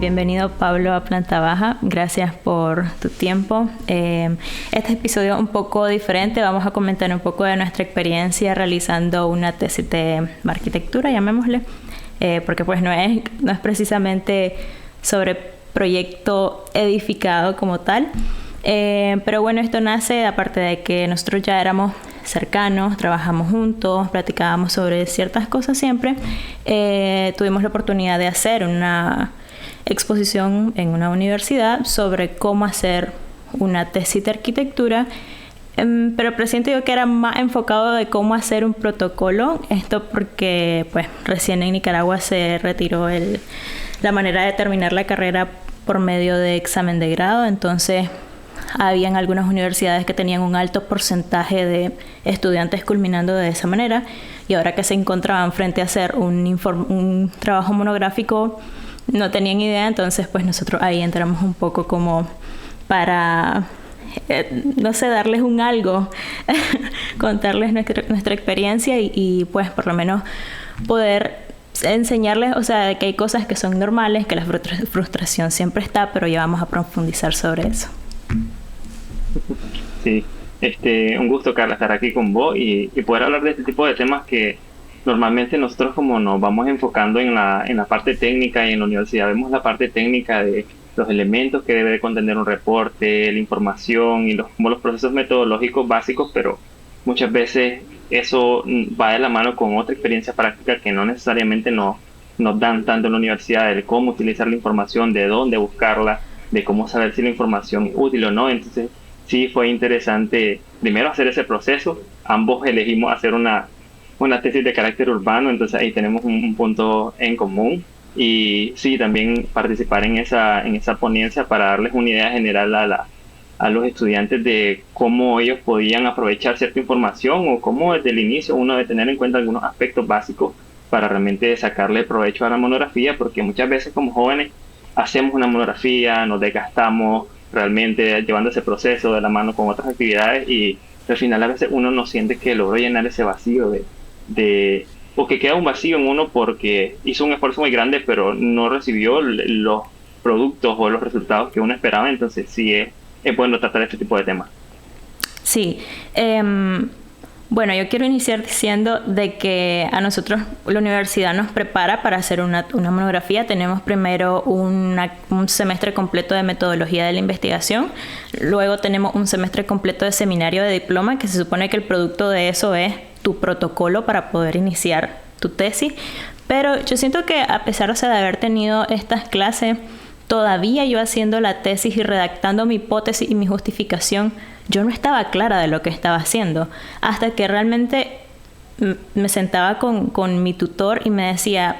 Bienvenido Pablo a Planta Baja, gracias por tu tiempo. Este episodio es un poco diferente, vamos a comentar un poco de nuestra experiencia realizando una tesis de arquitectura, llamémosle, porque pues no es precisamente sobre proyecto edificado como tal, pero bueno, esto nace aparte de que nosotros ya éramos cercanos, trabajamos juntos, platicábamos sobre ciertas cosas siempre. Tuvimos la oportunidad de hacer una exposición en una universidad sobre cómo hacer una tesis de arquitectura, pero presiento yo que era más enfocado de cómo hacer un protocolo. Esto porque pues recién en Nicaragua se retiró la manera de terminar la carrera por medio de examen de grado, entonces habían algunas universidades que tenían un alto porcentaje de estudiantes culminando de esa manera, y ahora que se encontraban frente a hacer un trabajo monográfico no tenían idea. Entonces pues nosotros ahí entramos un poco como para no sé, darles un algo contarles nuestra experiencia y pues por lo menos poder enseñarles, o sea, que hay cosas que son normales, que la frustración siempre está, pero ya vamos a profundizar sobre eso. Sí, un gusto, Carla, estar aquí con vos y poder hablar de este tipo de temas que normalmente nosotros, como nos vamos enfocando en la parte técnica, y en la universidad vemos la parte técnica de los elementos que debe de contener un reporte, la información y como los procesos metodológicos básicos, pero muchas veces eso va de la mano con otra experiencia práctica que no necesariamente nos dan tanto en la universidad, de cómo utilizar la información, de dónde buscarla, de cómo saber si la información es útil o no. Entonces sí fue interesante primero hacer ese proceso. Ambos elegimos hacer una tesis de carácter urbano, entonces ahí tenemos un punto en común. Y sí, también participar en esa ponencia para darles una idea general a los estudiantes de cómo ellos podían aprovechar cierta información, o cómo desde el inicio uno debe tener en cuenta algunos aspectos básicos para realmente sacarle provecho a la monografía, porque muchas veces como jóvenes hacemos una monografía, nos desgastamos realmente llevando ese proceso de la mano con otras actividades, y al final a veces uno no siente que logró llenar ese vacío o que queda un vacío en uno porque hizo un esfuerzo muy grande pero no recibió los productos o los resultados que uno esperaba. Entonces sí es bueno tratar este tipo de temas. Sí, bueno, yo quiero iniciar diciendo de que a nosotros la universidad nos prepara para hacer una monografía. Tenemos primero un semestre completo de metodología de la investigación, luego tenemos un semestre completo de seminario de diploma, que se supone que el producto de eso es tu protocolo para poder iniciar tu tesis. Pero yo siento que a pesar, o sea, de haber tenido estas clases, todavía yo haciendo la tesis y redactando mi hipótesis y mi justificación, yo no estaba clara de lo que estaba haciendo, hasta que realmente me sentaba con mi tutor y me decía,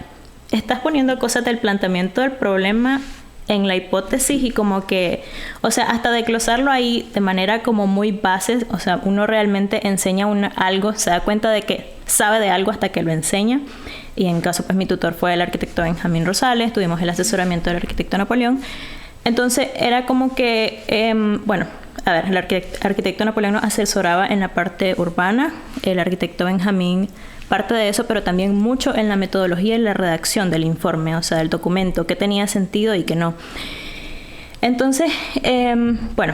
estás poniendo cosas del planteamiento del problema en la hipótesis, y como que, o sea, hasta desglosarlo ahí de manera como muy base. O sea, uno realmente enseña algo, se da cuenta de que sabe de algo hasta que lo enseña. Y en caso, pues mi tutor fue el arquitecto Benjamín Rosales, tuvimos el asesoramiento del arquitecto Napoleón. Entonces era como que, bueno, a ver, el arquitecto Napoleón nos asesoraba en la parte urbana, el arquitecto Benjamín parte de eso, pero también mucho en la metodología y la redacción del informe, o sea, del documento, qué tenía sentido y qué no. Entonces, bueno,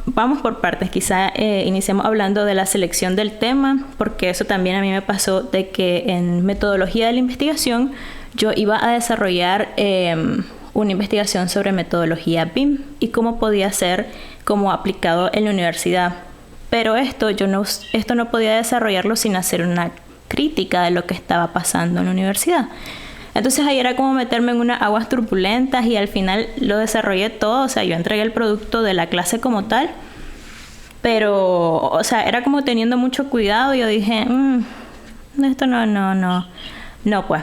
vamos por partes. Quizá iniciemos hablando de la selección del tema, porque eso también a mí me pasó, de que en metodología de la investigación yo iba a desarrollar una investigación sobre metodología BIM y cómo podía ser como aplicado en la universidad. Pero esto no podía desarrollarlo sin hacer una crítica de lo que estaba pasando en la universidad. Entonces ahí era como meterme en unas aguas turbulentas, y al final lo desarrollé todo. O sea, yo entregué el producto de la clase como tal, pero, o sea, era como teniendo mucho cuidado. Yo dije, esto no pues.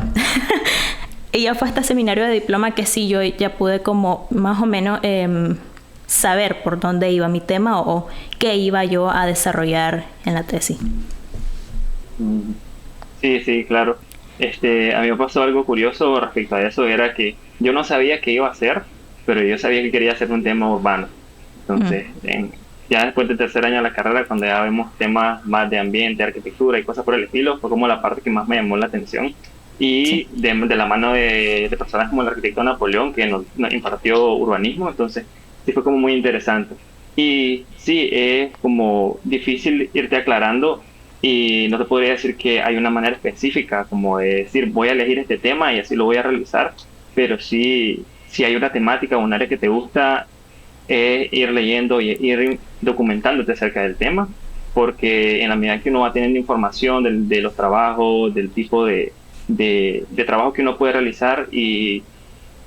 Y ya fue hasta seminario de diploma que sí, yo ya pude como más o menos saber por dónde iba mi tema o qué iba yo a desarrollar en la tesis. Sí, claro. A mí me pasó algo curioso respecto a eso, era que yo no sabía qué iba a hacer, pero yo sabía que quería hacer un tema urbano. Entonces, ya después del tercer año de la carrera, cuando ya vemos temas más de ambiente, arquitectura y cosas por el estilo, fue como la parte que más me llamó la atención. y Sí. de la mano de personas como el arquitecto Napoleón, que nos impartió urbanismo, entonces sí fue como muy interesante. Y sí, es como difícil irte aclarando y no te podría decir que hay una manera específica como de decir voy a elegir este tema y así lo voy a realizar, pero sí, si hay una temática o un área que te gusta, ir leyendo y ir documentándote acerca del tema, porque en la medida que uno va teniendo información de los trabajos, del tipo de trabajo que uno puede realizar y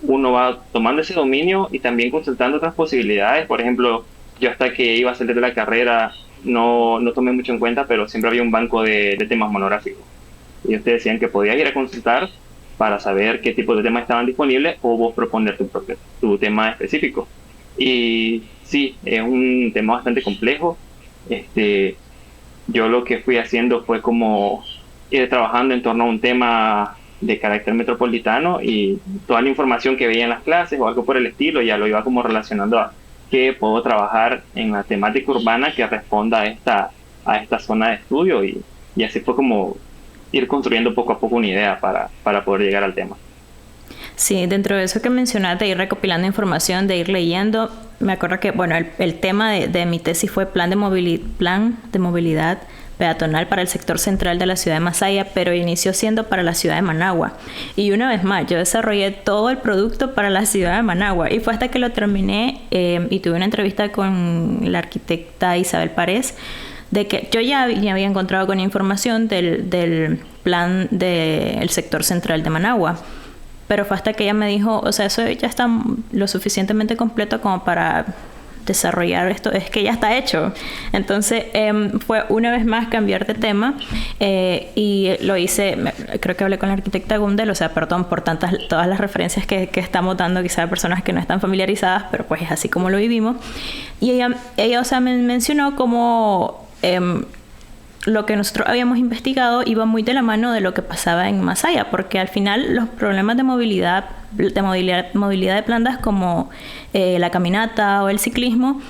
uno va tomando ese dominio y también consultando otras posibilidades. Por ejemplo, yo hasta que iba a salir de la carrera no tomé mucho en cuenta, pero siempre había un banco de temas monográficos. Y ellos te decían que podías ir a consultar para saber qué tipo de temas estaban disponibles o vos proponer tu tema específico. Y sí, es un tema bastante complejo. Este, yo lo que fui haciendo fue como ir trabajando en torno a un tema de carácter metropolitano y toda la información que veía en las clases o algo por el estilo ya lo iba como relacionando a qué puedo trabajar en la temática urbana que responda a esta zona de estudio y así fue como ir construyendo poco a poco una idea para poder llegar al tema. Sí, dentro de eso que mencionaste, de ir recopilando información, de ir leyendo, me acuerdo que, bueno, el tema de mi tesis fue plan de movilidad peatonal para el sector central de la ciudad de Masaya, pero inició siendo para la ciudad de Managua. Y una vez más, yo desarrollé todo el producto para la ciudad de Managua. Y fue hasta que lo terminé y tuve una entrevista con la arquitecta Isabel Párez, de que yo ya había encontrado con información del plan del sector central de Managua. Pero fue hasta que ella me dijo, o sea, eso ya está lo suficientemente completo como para desarrollar esto, es que ya está hecho. Entonces fue una vez más cambiar de tema y lo hice, creo que hablé con la arquitecta Gundel, o sea, perdón por todas las referencias que estamos dando quizá a personas que no están familiarizadas, pero pues es así como lo vivimos. Y ella o sea, me mencionó como lo que nosotros habíamos investigado iba muy de la mano de lo que pasaba en Masaya, porque al final los problemas de movilidad de plantas como la caminata o el ciclismo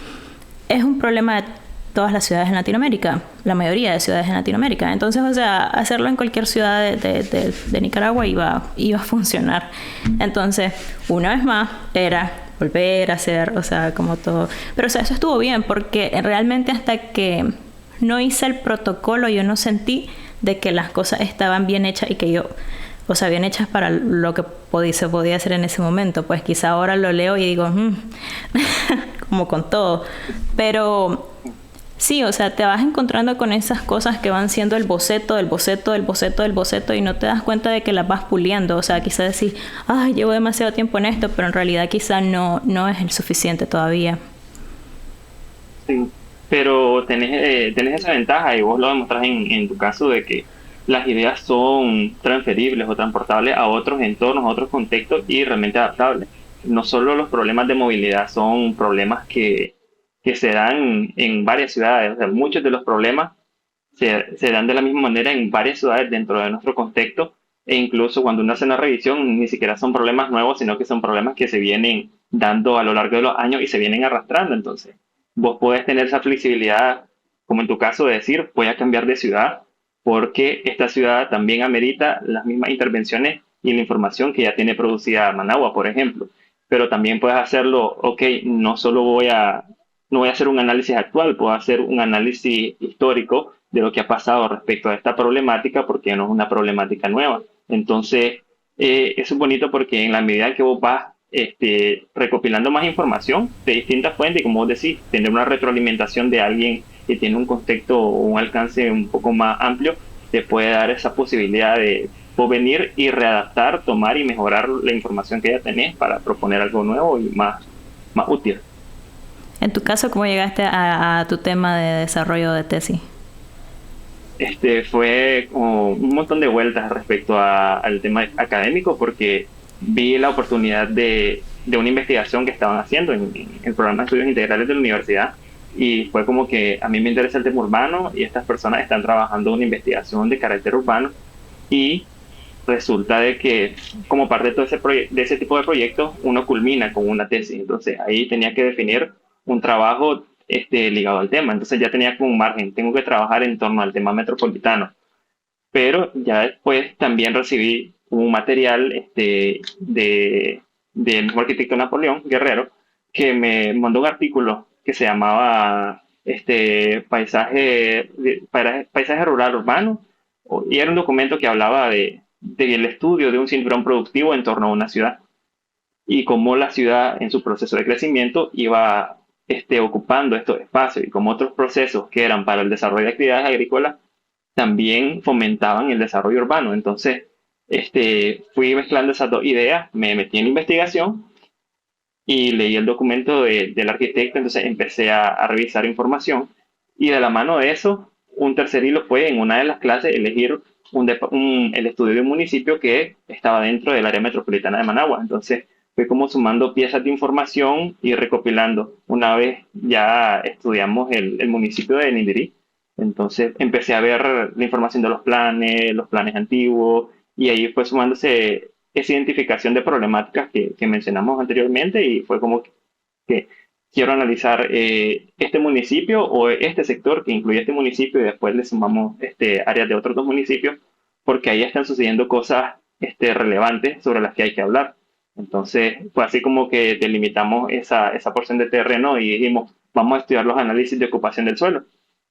es un problema de todas las ciudades en Latinoamérica, la mayoría de ciudades en Latinoamérica. Entonces, o sea, hacerlo en cualquier ciudad de Nicaragua iba a funcionar. Entonces, una vez más, era volver a hacer, o sea, como todo. Pero, o sea, eso estuvo bien, porque realmente hasta que no hice el protocolo, yo no sentí de que las cosas estaban bien hechas y que yo, o sea, bien hechas para lo que se podía hacer en ese momento. Pues quizá ahora lo leo y digo, como con todo. Pero sí, o sea, te vas encontrando con esas cosas que van siendo el boceto, el boceto, el boceto, el boceto y no te das cuenta de que las vas puliendo. O sea, quizá decís, ay, llevo demasiado tiempo en esto, pero en realidad quizá no es el suficiente todavía. Sí, pero tenés esa ventaja y vos lo demostrás en tu caso de que las ideas son transferibles o transportables a otros entornos, a otros contextos y realmente adaptables. No solo los problemas de movilidad son problemas que se dan en varias ciudades, o sea, muchos de los problemas se dan de la misma manera en varias ciudades dentro de nuestro contexto e incluso cuando uno hace una revisión ni siquiera son problemas nuevos, sino que son problemas que se vienen dando a lo largo de los años y se vienen arrastrando. Entonces, vos podés tener esa flexibilidad, como en tu caso, de decir, voy a cambiar de ciudad porque esta ciudad también amerita las mismas intervenciones y la información que ya tiene producida Managua, por ejemplo. Pero también puedes hacerlo, ok, no voy a hacer un análisis actual, puedo hacer un análisis histórico de lo que ha pasado respecto a esta problemática porque no es una problemática nueva. Entonces, eso es bonito porque en la medida que vos vas recopilando más información de distintas fuentes, y como vos decís, tener una retroalimentación de alguien que tiene un contexto o un alcance un poco más amplio, te puede dar esa posibilidad de vos venir y readaptar, tomar y mejorar la información que ya tenés para proponer algo nuevo y más útil. En tu caso, ¿cómo llegaste a tu tema de desarrollo de tesis? Fue como un montón de vueltas respecto al tema académico porque vi la oportunidad de una investigación que estaban haciendo en el programa de estudios integrales de la universidad y fue como que a mí me interesa el tema urbano y estas personas están trabajando una investigación de carácter urbano y resulta de que como parte de todo de ese tipo de proyectos uno culmina con una tesis. Entonces ahí tenía que definir un trabajo ligado al tema. Entonces ya tenía como un margen, tengo que trabajar en torno al tema metropolitano. Pero ya después también recibí un material del mismo arquitecto Napoleón Guerrero, que me mandó un artículo que se llamaba paisaje rural urbano, y era un documento que hablaba del estudio de un cinturón productivo en torno a una ciudad y cómo la ciudad en su proceso de crecimiento iba ocupando estos espacios, y como otros procesos que eran para el desarrollo de actividades agrícolas también fomentaban el desarrollo urbano. Entonces, fui mezclando esas dos ideas, me metí en la investigación y leí el documento del arquitecto. Entonces empecé a revisar información, y de la mano de eso, un tercer hilo fue en una de las clases elegir el estudio de un municipio que estaba dentro del área metropolitana de Managua. Entonces fue como sumando piezas de información y recopilando. Una vez ya estudiamos el municipio de Nindirí, entonces empecé a ver la información de los planes antiguos, y ahí fue sumándose esa identificación de problemáticas que mencionamos anteriormente, y fue como que quiero analizar este municipio o este sector que incluye este municipio, y después le sumamos áreas de otros dos municipios, porque ahí están sucediendo cosas relevantes sobre las que hay que hablar. Entonces fue así como que delimitamos esa porción de terreno y dijimos, vamos a estudiar los análisis de ocupación del suelo.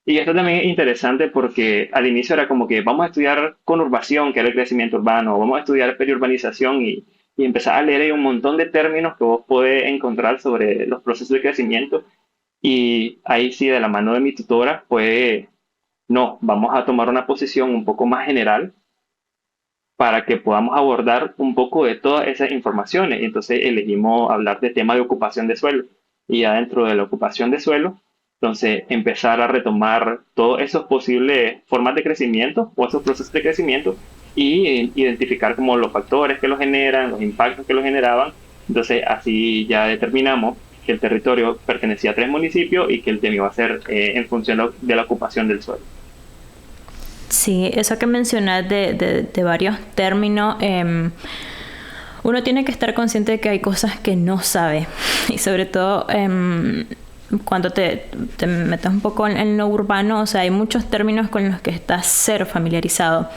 Y esto también es interesante porque al inicio era como que vamos a estudiar conurbación, que era el crecimiento urbano, o vamos a estudiar periurbanización, y empezar a leer ahí un montón de términos que vos podés encontrar sobre los procesos de crecimiento. Y ahí sí, de la mano de mi tutora, pues no, vamos a tomar una posición un poco más general para que podamos abordar un poco de todas esas informaciones. Y entonces elegimos hablar de tema de ocupación de suelo. Y ya dentro de la ocupación de suelo, entonces empezar a retomar todos esos posibles formas de crecimiento o esos procesos de crecimiento, y identificar como los factores que los generan, los impactos que los generaban. Entonces así ya determinamos que el territorio pertenecía a 3 municipios y que el tema iba a ser en función de la ocupación del suelo. Sí, eso que mencionas de varios términos, uno tiene que estar consciente de que hay cosas que no sabe, y sobre todo cuando te metes un poco en lo urbano, o sea, hay muchos términos con los que estás cero familiarizado.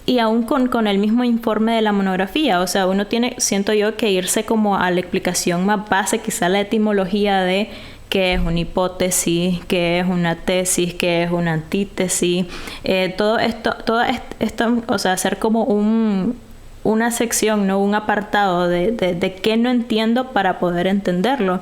Y aún con el mismo informe de la monografía, o sea, uno tiene, siento yo, que irse como a la explicación más base, quizá la etimología de qué es una hipótesis, qué es una tesis, qué es una antítesis, todo esto, o sea, hacer como una sección, ¿no? Un apartado de qué no entiendo para poder entenderlo.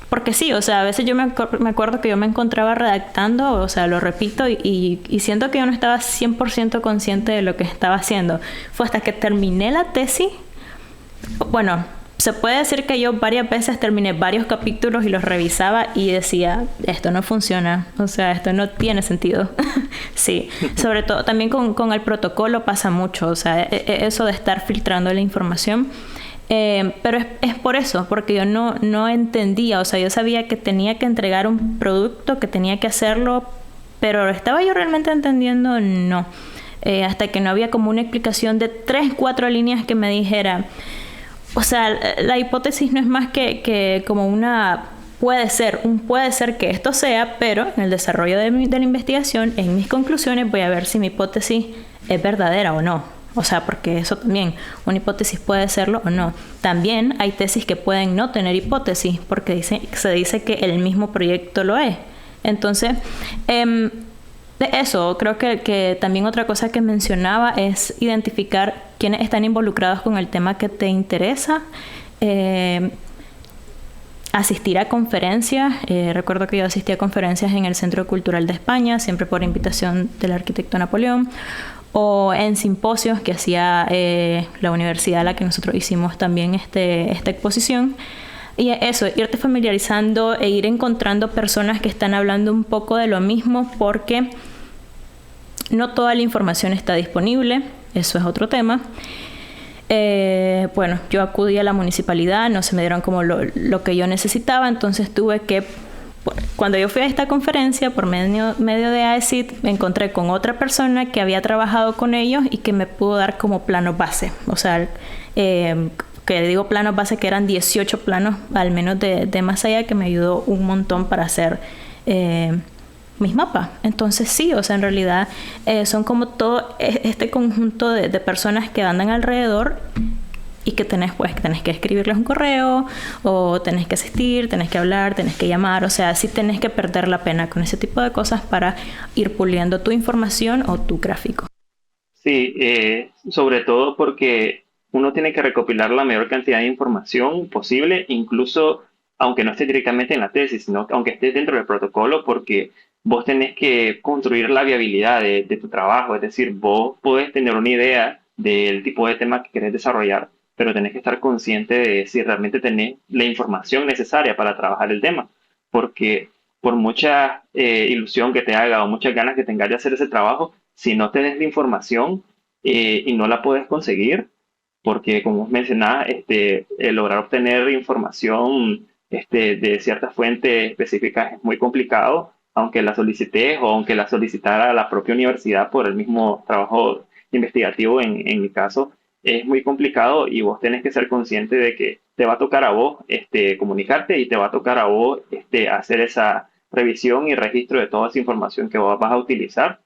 Porque sí, o sea, a veces yo me acuerdo que yo me encontraba redactando, o sea, lo repito, y siento que yo no estaba 100% consciente de lo que estaba haciendo. Fue hasta que terminé la tesis, bueno, se puede decir que yo varias veces terminé varios capítulos y los revisaba y decía, esto no funciona, o sea, esto no tiene sentido. Sí, sobre todo también con el protocolo pasa mucho, o sea, eso de estar filtrando la información. Pero es por eso, porque yo no entendía, o sea, yo sabía que tenía que entregar un producto, que tenía que hacerlo, pero ¿estaba yo realmente entendiendo? No. Hasta que no había como una explicación de 3-4 líneas que me dijera, o sea, la hipótesis no es más que como puede ser que esto sea, pero en el desarrollo de la investigación, en mis conclusiones, voy a ver si mi hipótesis es verdadera o no. O sea, porque eso también, una hipótesis puede serlo o no. También hay tesis que pueden no tener hipótesis, porque se dice que el mismo proyecto lo es. Entonces, de eso, creo que también otra cosa que mencionaba es identificar quiénes están involucrados con el tema que te interesa. Asistir a conferencias. Recuerdo que yo asistí a conferencias en el Centro Cultural de España, siempre por invitación del arquitecto Napoleón, o en simposios que hacía la universidad a la que nosotros hicimos también esta exposición. Y eso, irte familiarizando e ir encontrando personas que están hablando un poco de lo mismo, porque no toda la información está disponible, eso es otro tema. Bueno, yo acudí a la municipalidad, no se me dieron como lo que yo necesitaba, entonces tuve que, cuando yo fui a esta conferencia por medio de AECID, me encontré con otra persona que había trabajado con ellos y que me pudo dar como planos base, o sea, que digo planos base, que eran 18 planos al menos de más allá, que me ayudó un montón para hacer mis mapas. Entonces sí, o sea, en realidad son como todo este conjunto de personas que andan alrededor y que tenés que escribirles un correo o tenés que asistir, tenés que hablar, tenés que llamar, o sea, sí tenés que perder la pena con ese tipo de cosas para ir puliendo tu información o tu gráfico. Sí, sobre todo porque uno tiene que recopilar la mayor cantidad de información posible, incluso aunque no esté directamente en la tesis, sino aunque esté dentro del protocolo, porque vos tenés que construir la viabilidad de tu trabajo, es decir, vos podés tener una idea del tipo de tema que querés desarrollar, pero tenés que estar consciente de si realmente tenés la información necesaria para trabajar el tema, porque por mucha ilusión que te haga o muchas ganas que tengas de hacer ese trabajo, si no tenés la información y no la puedes conseguir, porque como mencionaba, lograr obtener información de ciertas fuentes específicas es muy complicado, aunque la solicites o aunque la solicitara la propia universidad por el mismo trabajo investigativo, en mi caso, es muy complicado y vos tenés que ser consciente de que te va a tocar a vos comunicarte y te va a tocar a vos hacer esa revisión y registro de toda esa información que vos vas a utilizar,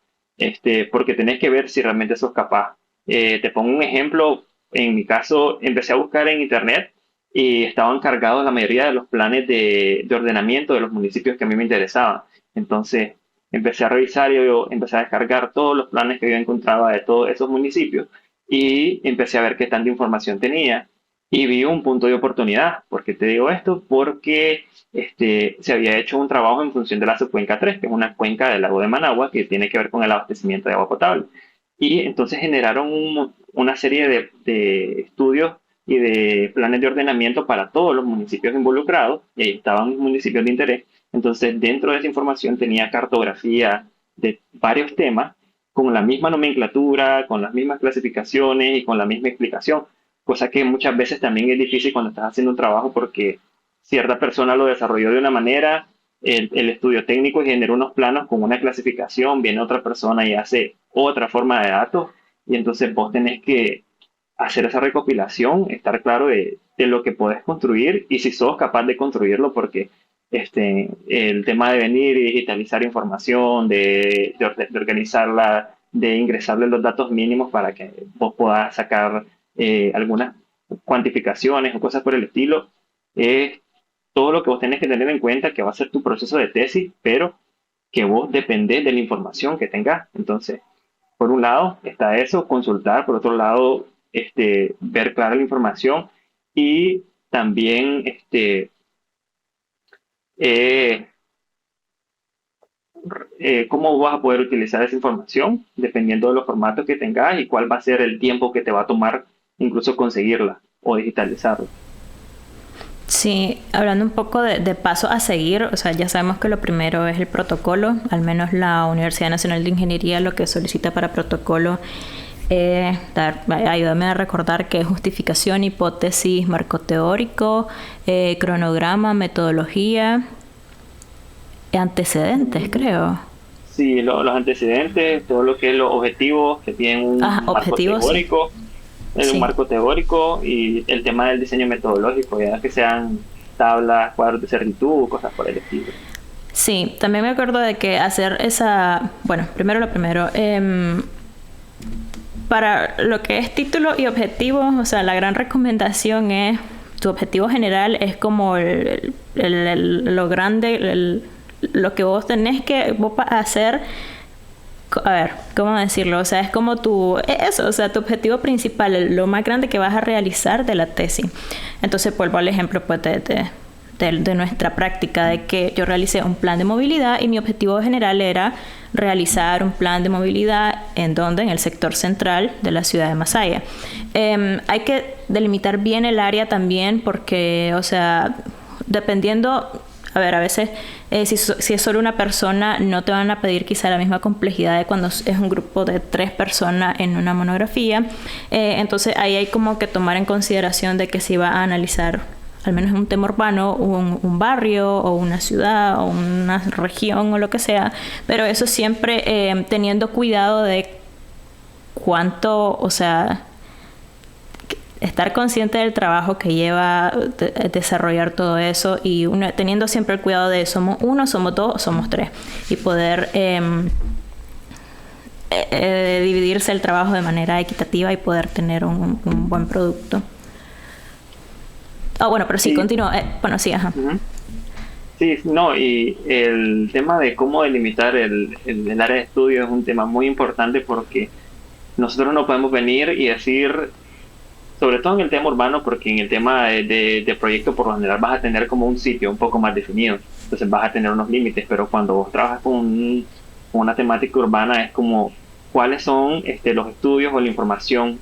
porque tenés que ver si realmente sos capaz. Te pongo un ejemplo. En mi caso, empecé a buscar en internet y estaban cargados la mayoría de los planes de ordenamiento de los municipios que a mí me interesaban. Entonces, empecé a revisar y yo empecé a descargar todos los planes que yo encontraba de todos esos municipios y empecé a ver qué tanta información tenía y vi un punto de oportunidad. ¿Por qué te digo esto? Porque se había hecho un trabajo en función de la subcuenca 3, que es una cuenca del lago de Managua que tiene que ver con el abastecimiento de agua potable. Y entonces generaron una serie de estudios y de planes de ordenamiento para todos los municipios involucrados, y ahí estaban municipios de interés. Entonces, dentro de esa información tenía cartografía de varios temas, con la misma nomenclatura, con las mismas clasificaciones y con la misma explicación, cosa que muchas veces también es difícil cuando estás haciendo un trabajo porque cierta persona lo desarrolló de una manera, el estudio técnico generó unos planos con una clasificación, viene otra persona y hace otra forma de datos, y entonces vos tenés que hacer esa recopilación, estar claro de lo que podés construir y si sos capaz de construirlo, porque el tema de venir y digitalizar información, de organizarla, de ingresarle los datos mínimos para que vos puedas sacar algunas cuantificaciones o cosas por el estilo, es todo lo que vos tenés que tener en cuenta que va a ser tu proceso de tesis, pero que vos dependés de la información que tengas. Entonces, por un lado está eso, consultar, por otro lado, ver clara la información y también eh, cómo vas a poder utilizar esa información dependiendo de los formatos que tengas y cuál va a ser el tiempo que te va a tomar incluso conseguirla o digitalizarla. Sí, hablando un poco de paso a seguir, o sea, ya sabemos que lo primero es el protocolo, al menos la Universidad Nacional de Ingeniería lo que solicita para protocolo es ayúdame a recordar que es justificación, hipótesis, marco teórico, cronograma, metodología, antecedentes, creo. Sí, los antecedentes, todo lo que es los objetivos que tienen un marco Objetivos, sí. teórico, un Sí. marco teórico y el tema del diseño metodológico, ya que sean tablas, cuadros de certitud, cosas por el estilo. Sí, también me acuerdo de que hacer esa, bueno, primero lo primero, para lo que es título y objetivos, o sea, la gran recomendación es, tu objetivo general es como lo grande, lo que vos tenés que vos hacer, a ver, ¿cómo decirlo? O sea, es como eso, o sea, tu objetivo principal, lo más grande que vas a realizar de la tesis. Entonces, vuelvo al ejemplo, pues, de nuestra práctica, de que yo realicé un plan de movilidad y mi objetivo general era realizar un plan de movilidad en el sector central de la ciudad de Masaya. Hay que delimitar bien el área también porque, o sea, dependiendo, a ver, a veces si es solo una persona no te van a pedir quizá la misma complejidad de cuando es un grupo de 3 personas en una monografía. Entonces ahí hay como que tomar en consideración de que si va a analizar al menos un tema urbano, un barrio o una ciudad o una región o lo que sea, pero eso siempre teniendo cuidado de cuánto, o sea, estar consciente del trabajo que lleva desarrollar todo eso y uno, teniendo siempre el cuidado de somos uno, somos dos o somos tres y poder dividirse el trabajo de manera equitativa y poder tener un buen producto. Bueno, pero sí, Sí. continúo. Bueno, sí, ajá. Ujú. Sí, no, y el tema de cómo delimitar el área de estudio es un tema muy importante porque nosotros no podemos venir y decir, sobre todo en el tema urbano, porque en el tema de proyecto por lo general vas a tener como un sitio un poco más definido, entonces vas a tener unos límites, pero cuando vos trabajas con una temática urbana es como cuáles son los estudios o la información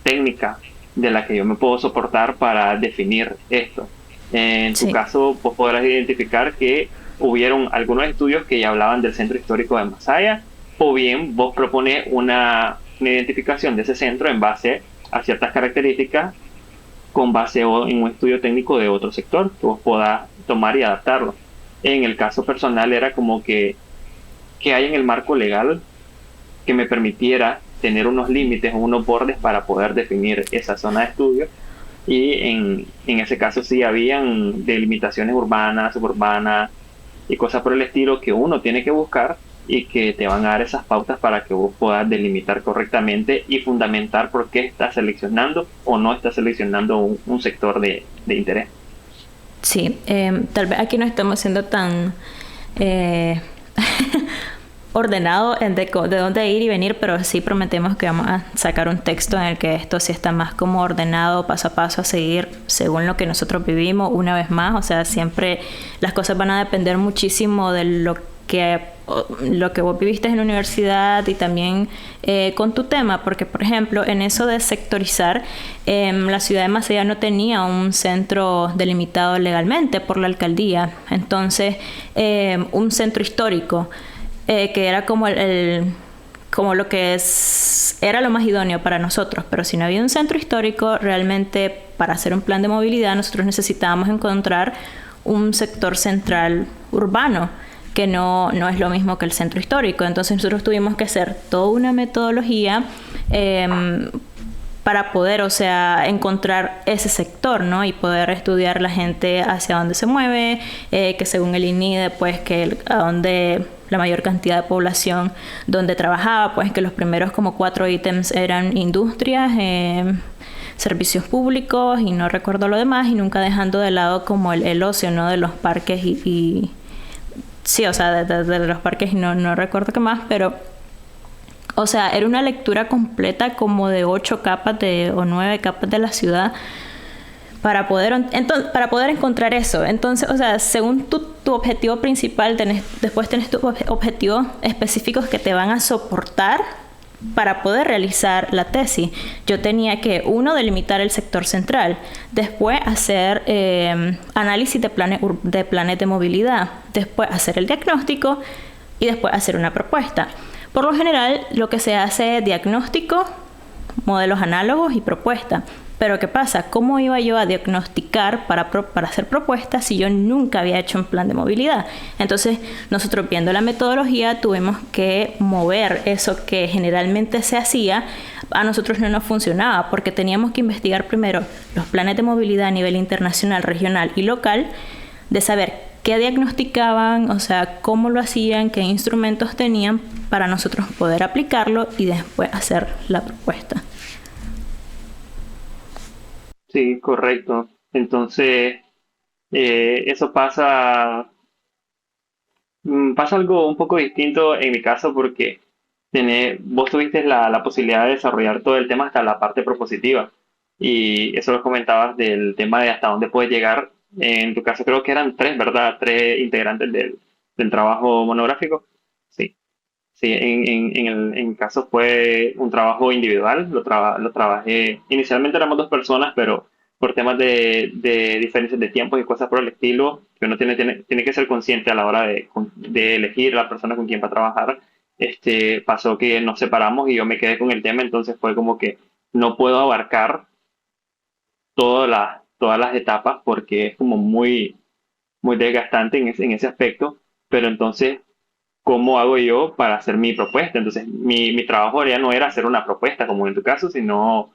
técnica de la que yo me puedo soportar para definir esto. En tu Sí, caso, vos podrás identificar que hubieron algunos estudios que ya hablaban del centro histórico de Masaya, o bien vos propones una identificación de ese centro en base a ciertas características con base en un estudio técnico de otro sector que vos puedas tomar y adaptarlo. En el caso personal era como que hay en el marco legal que me permitiera tener unos límites o unos bordes para poder definir esa zona de estudio. Y en ese caso sí habían delimitaciones urbanas, suburbanas y cosas por el estilo que uno tiene que buscar y que te van a dar esas pautas para que vos puedas delimitar correctamente y fundamentar por qué estás seleccionando o no estás seleccionando un sector de interés. sí. Tal vez aquí no estamos siendo tan ordenado de dónde ir y venir, pero sí prometemos que vamos a sacar un texto en el que esto sí está más como ordenado, paso a paso, a seguir según lo que nosotros vivimos una vez más. O sea, siempre las cosas van a depender muchísimo de lo que vos viviste en la universidad y también con tu tema, porque por ejemplo en eso de sectorizar, la ciudad de Masaya no tenía un centro delimitado legalmente por la alcaldía, entonces un centro histórico que era como como lo que era lo más idóneo para nosotros, pero si no había un centro histórico, realmente para hacer un plan de movilidad nosotros necesitábamos encontrar un sector central urbano, que no es lo mismo que el centro histórico. Entonces nosotros tuvimos que hacer toda una metodología para poder, o sea, encontrar ese sector, ¿no? Y poder estudiar la gente hacia dónde se mueve, que según el INIDE, pues que a dónde la mayor cantidad de población donde trabajaba, pues que los primeros como 4 ítems eran industrias, servicios públicos y no recuerdo lo demás, y nunca dejando de lado como el ocio, ¿no? De los parques y sí, o sea, de los parques y no recuerdo qué más, pero o sea, era una lectura completa como de 8 capas o 9 capas de la ciudad para poder encontrar eso. Entonces, o sea, según tu objetivo principal, después tenés tus objetivos específicos que te van a soportar para poder realizar la tesis. Yo tenía que, uno, delimitar el sector central, después hacer análisis de planes de movilidad, después hacer el diagnóstico y después hacer una propuesta. Por lo general, lo que se hace es diagnóstico, modelos análogos y propuesta. Pero ¿qué pasa? ¿Cómo iba yo a diagnosticar para hacer propuestas si yo nunca había hecho un plan de movilidad? Entonces, nosotros viendo la metodología tuvimos que mover eso que generalmente se hacía. A nosotros no nos funcionaba porque teníamos que investigar primero los planes de movilidad a nivel internacional, regional y local, de saber qué diagnosticaban, o sea, cómo lo hacían, qué instrumentos tenían para nosotros poder aplicarlo y después hacer la propuesta. Sí, correcto. Entonces, eso pasa algo un poco distinto en mi caso porque vos tuviste la posibilidad de desarrollar todo el tema hasta la parte propositiva. Y eso lo comentabas del tema de hasta dónde puedes llegar. En tu caso creo que eran tres, ¿verdad? Tres integrantes del trabajo monográfico. Sí, sí, en mi caso fue un trabajo individual. Lo trabajé, inicialmente éramos dos personas, pero por temas de diferencias de tiempos y cosas por el estilo, que uno tiene que ser consciente a la hora de elegir la persona con quien va a trabajar. Pasó que nos separamos y yo me quedé con el tema, entonces fue como que no puedo abarcar todas las etapas porque es como muy desgastante en ese aspecto, pero entonces, ¿cómo hago yo para hacer mi propuesta? Entonces, mi trabajo ya no era hacer una propuesta como en tu caso, sino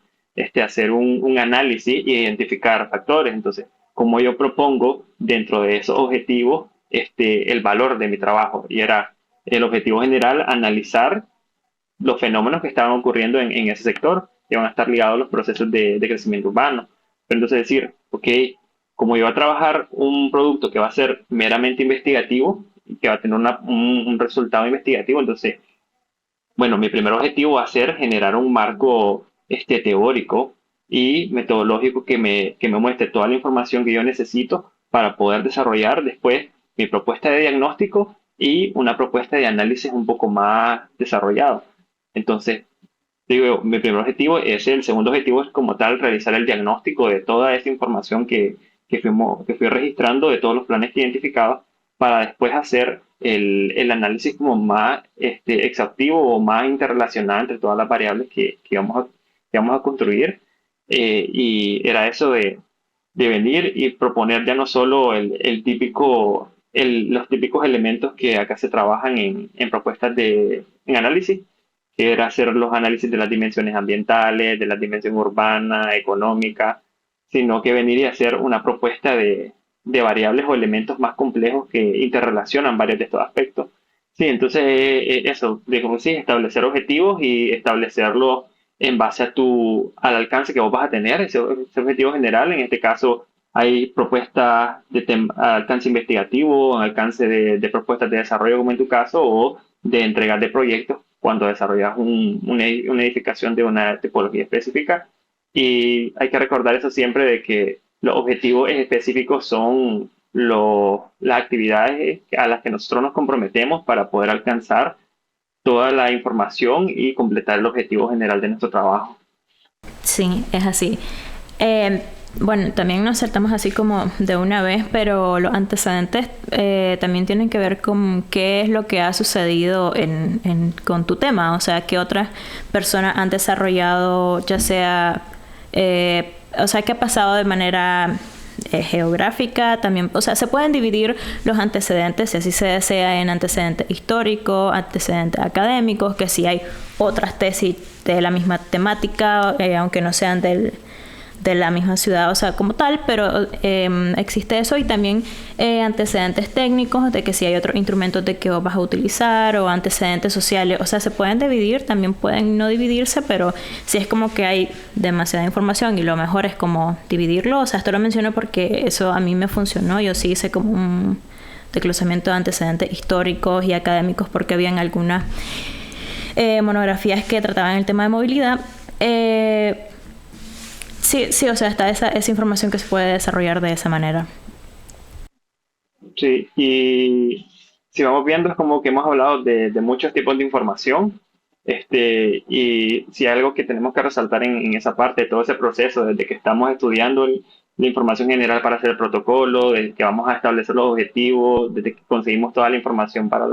hacer un análisis e identificar factores. Entonces, como yo propongo dentro de esos objetivos el valor de mi trabajo. Y era el objetivo general analizar los fenómenos que estaban ocurriendo en ese sector, que van a estar ligados a los procesos de crecimiento urbano. Pero entonces decir, ok, como yo voy a trabajar un producto que va a ser meramente investigativo, que va a tener un resultado investigativo, entonces, bueno, mi primer objetivo va a ser generar un marco teórico y metodológico que me muestre toda la información que yo necesito para poder desarrollar después mi propuesta de diagnóstico y una propuesta de análisis un poco más desarrollado. Entonces, digo, mi primer objetivo es el segundo objetivo es como tal realizar el diagnóstico de toda esa información que fui registrando, de todos los planes que identificaba, para después hacer el análisis como más exhaustivo o más interrelacionado entre todas las variables que vamos a construir. Y era eso de venir y proponer ya no solo los típicos elementos que acá se trabajan en propuestas en análisis, que era hacer los análisis de las dimensiones ambientales, de la dimensión urbana, económica, sino que venir y hacer una propuesta de variables o elementos más complejos que interrelacionan varios de estos aspectos. Sí, entonces eso, de como sí, establecer objetivos y establecerlos en base al alcance que vos vas a tener, ese objetivo general. En este caso, hay propuestas de alcance investigativo, alcance de propuestas de desarrollo, como en tu caso, o de entregas de proyectos cuando desarrollas una edificación de una tipología específica. Y hay que recordar eso siempre de que los objetivos específicos son las actividades a las que nosotros nos comprometemos para poder alcanzar toda la información y completar el objetivo general de nuestro trabajo. Sí, es así. Eh, bueno, también nos saltamos así como de una vez, pero los antecedentes también tienen que ver con qué es lo que ha sucedido con tu tema, o sea, qué otras personas han desarrollado, ya sea, o sea, qué ha pasado de manera geográfica también, o sea, se pueden dividir los antecedentes, si así se desea, en antecedentes históricos, antecedentes académicos, que si hay otras tesis de la misma temática, aunque no sean de la misma ciudad, o sea, como tal, pero existe eso, y también antecedentes técnicos de que si hay otros instrumentos de que vos vas a utilizar, o antecedentes sociales, o sea, se pueden dividir, también pueden no dividirse, pero si es como que hay demasiada información y lo mejor es como dividirlo. O sea, esto lo menciono porque eso a mí me funcionó. Yo sí hice como un desglosamiento de antecedentes históricos y académicos porque habían algunas monografías que trataban el tema de movilidad. Sí, o sea, está esa información que se puede desarrollar de esa manera. Sí, y si vamos viendo es como que hemos hablado de muchos tipos de información, y si hay algo que tenemos que resaltar en esa parte, todo ese proceso, desde que estamos estudiando la información general para hacer el protocolo, desde que vamos a establecer los objetivos, desde que conseguimos toda la información para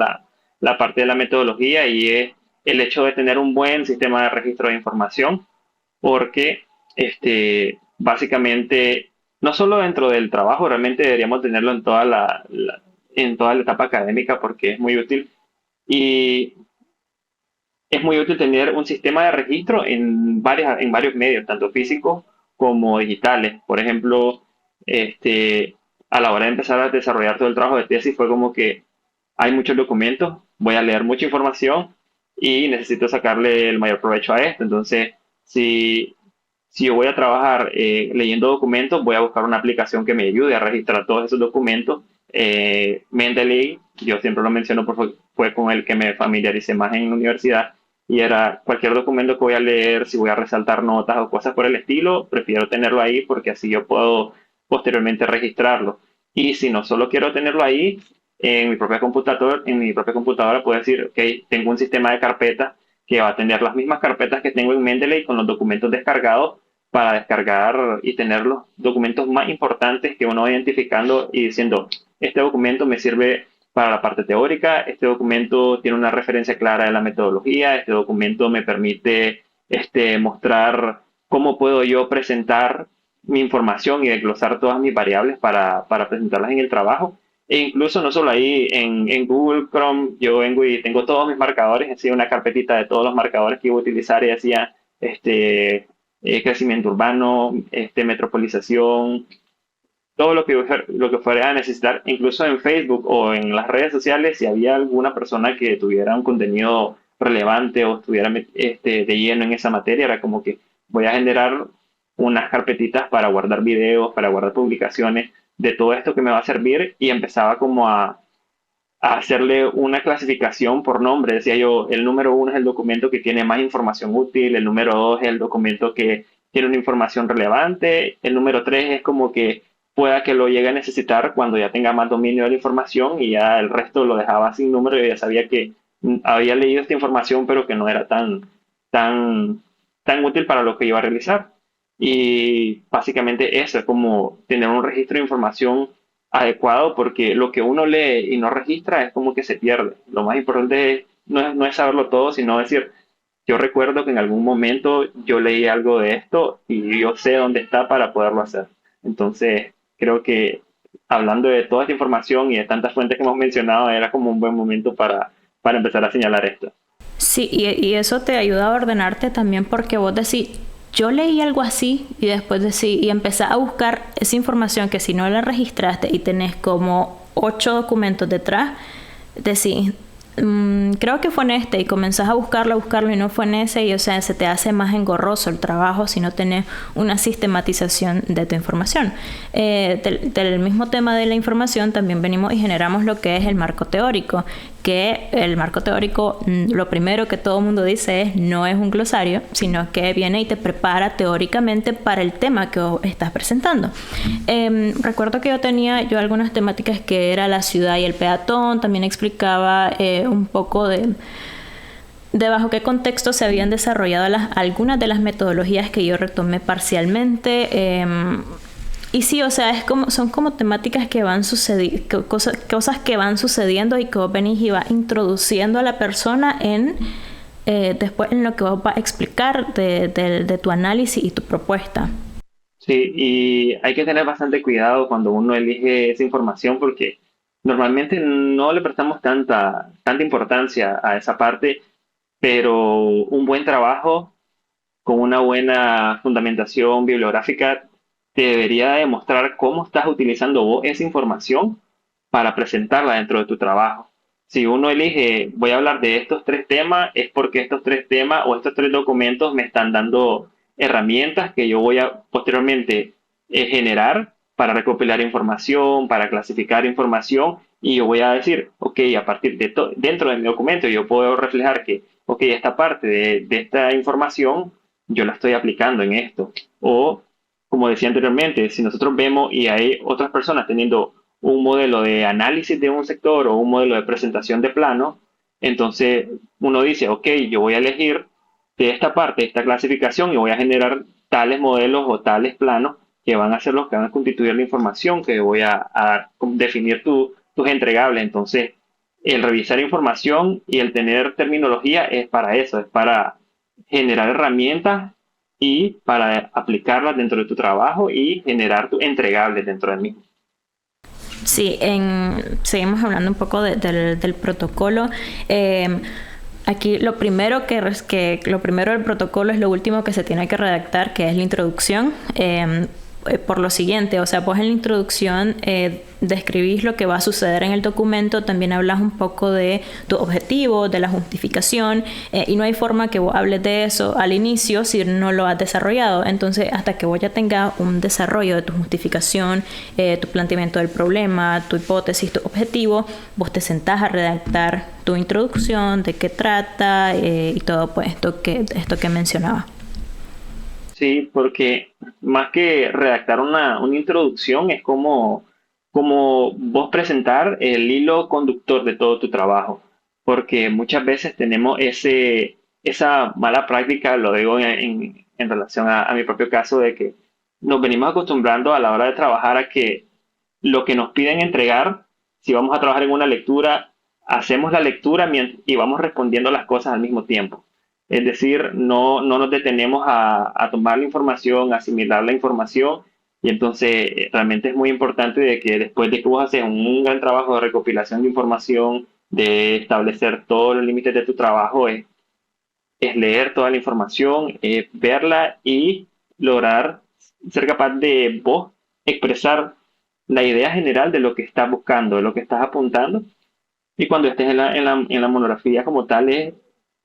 la parte de la metodología, y es el hecho de tener un buen sistema de registro de información, porque básicamente, no solo dentro del trabajo, realmente deberíamos tenerlo en toda la etapa académica, porque es muy útil. Y es muy útil tener un sistema de registro en varios medios, tanto físicos como digitales. Por ejemplo, a la hora de empezar a desarrollar todo el trabajo de tesis fue como que hay muchos documentos, voy a leer mucha información y necesito sacarle el mayor provecho a esto. Entonces, si yo voy a trabajar leyendo documentos, voy a buscar una aplicación que me ayude a registrar todos esos documentos. Mendeley, yo siempre lo menciono porque fue con el que me familiaricé más en la universidad, y era cualquier documento que voy a leer, si voy a resaltar notas o cosas por el estilo, prefiero tenerlo ahí porque así yo puedo posteriormente registrarlo. Y si no solo quiero tenerlo ahí, en mi propia computadora puedo decir, ok, tengo un sistema de carpetas que va a tener las mismas carpetas que tengo en Mendeley con los documentos descargados, para descargar y tener los documentos más importantes que uno va identificando y diciendo, este documento me sirve para la parte teórica, este documento tiene una referencia clara de la metodología, este documento me permite mostrar cómo puedo yo presentar mi información y desglosar todas mis variables para presentarlas en el trabajo. E incluso no solo ahí, en Google Chrome yo vengo y tengo todos mis marcadores, así una carpetita de todos los marcadores que iba a utilizar, y hacía crecimiento urbano, metropolización, todo lo que fuera a necesitar, incluso en Facebook o en las redes sociales, si había alguna persona que tuviera un contenido relevante o estuviera de lleno en esa materia, era como que voy a generar unas carpetitas para guardar videos, para guardar publicaciones de todo esto que me va a servir y empezaba como a hacerle una clasificación por nombre. Decía yo, el número uno es el documento que tiene más información útil, el número dos es el documento que tiene una información relevante, el número tres es como que pueda que lo llegue a necesitar cuando ya tenga más dominio de la información y ya el resto lo dejaba sin número y ya sabía que había leído esta información pero que no era tan, tan útil para lo que iba a realizar. Y básicamente eso es como tener un registro de información adecuado porque lo que uno lee y no registra es como que se pierde. Lo más importante no es saberlo todo, sino decir, yo recuerdo que en algún momento yo leí algo de esto y yo sé dónde está para poderlo hacer. Entonces, creo que hablando de toda esta información y de tantas fuentes que hemos mencionado, era como un buen momento para empezar a señalar esto. Sí, y eso te ayuda a ordenarte también porque vos decís, yo leí algo así y después decís, y empezás a buscar esa información que si no la registraste y tenés como 8 documentos detrás, decís, creo que fue en este y comenzás a buscarlo y no fue en ese y o sea se te hace más engorroso el trabajo si no tenés una sistematización de tu información. Del mismo tema de la información también venimos y generamos lo que es el marco teórico, que el marco teórico lo primero que todo el mundo dice es no es un glosario, sino que viene y te prepara teóricamente para el tema que estás presentando. Recuerdo que yo tenía algunas temáticas que era la ciudad y el peatón, también explicaba un poco de bajo qué contexto se habían desarrollado algunas de las metodologías que yo retomé parcialmente. Y sí, o sea, son como temáticas que van sucediendo, cosas que van sucediendo y que vos venís y vas introduciendo a la persona después en lo que vos vas a explicar de tu análisis y tu propuesta. Sí, y hay que tener bastante cuidado cuando uno elige esa información porque normalmente no le prestamos tanta importancia a esa parte, pero un buen trabajo con una buena fundamentación bibliográfica te debería demostrar cómo estás utilizando vos esa información para presentarla dentro de tu trabajo. Si uno elige, voy a hablar de estos tres temas, es porque estos tres temas o estos tres documentos me están dando herramientas que yo voy a posteriormente generar para recopilar información, para clasificar información y yo voy a decir, ok, a partir de dentro de mi documento yo puedo reflejar que, ok, esta parte de esta información yo la estoy aplicando en esto. O, como decía anteriormente, si nosotros vemos y hay otras personas teniendo un modelo de análisis de un sector o un modelo de presentación de plano, entonces uno dice, ok, yo voy a elegir de esta parte, esta clasificación y voy a generar tales modelos o tales planos que van a ser los que van a constituir la información que voy a definir tus entregables. Entonces, el revisar información y el tener terminología es para eso, es para generar herramientas y para aplicarlas dentro de tu trabajo y generar tu entregable dentro del mismo. Sí, seguimos hablando un poco del protocolo. Aquí lo primero lo primero del protocolo es lo último que se tiene que redactar, que es la introducción. Por lo siguiente, o sea, pues en la introducción describís lo que va a suceder en el documento, también hablas un poco de tu objetivo, de la justificación, y no hay forma que vos hables de eso al inicio si no lo has desarrollado. Entonces, hasta que vos ya tengas un desarrollo de tu justificación, tu planteamiento del problema, tu hipótesis, tu objetivo, vos te sentás a redactar tu introducción, de qué trata y todo pues esto que mencionaba. Sí, porque más que redactar una introducción es como vos presentar el hilo conductor de todo tu trabajo, porque muchas veces tenemos esa mala práctica, lo digo en relación a mi propio caso, de que nos venimos acostumbrando a la hora de trabajar a que lo que nos piden entregar, si vamos a trabajar en una lectura, hacemos la lectura y vamos respondiendo las cosas al mismo tiempo. Es decir, no nos detenemos a tomar la información, a asimilar la información, y entonces realmente es muy importante de que después de que vos haces un gran trabajo de recopilación de información, de establecer todos los límites de tu trabajo, es leer toda la información, verla y lograr ser capaz de vos expresar la idea general de lo que estás buscando, de lo que estás apuntando. Y cuando estés en la monografía como tal,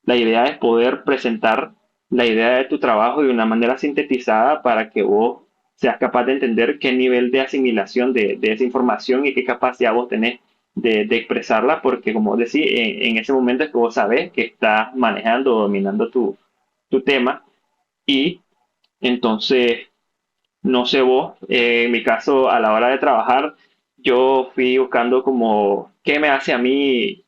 la idea es poder presentar la idea de tu trabajo de una manera sintetizada para que vos seas capaz de entender qué nivel de asimilación de esa información y qué capacidad vos tenés de expresarla, porque como decís, en ese momento es que vos sabés que estás manejando o dominando tu tema y entonces no sé vos, en mi caso, a la hora de trabajar, yo fui buscando como qué me hace a mí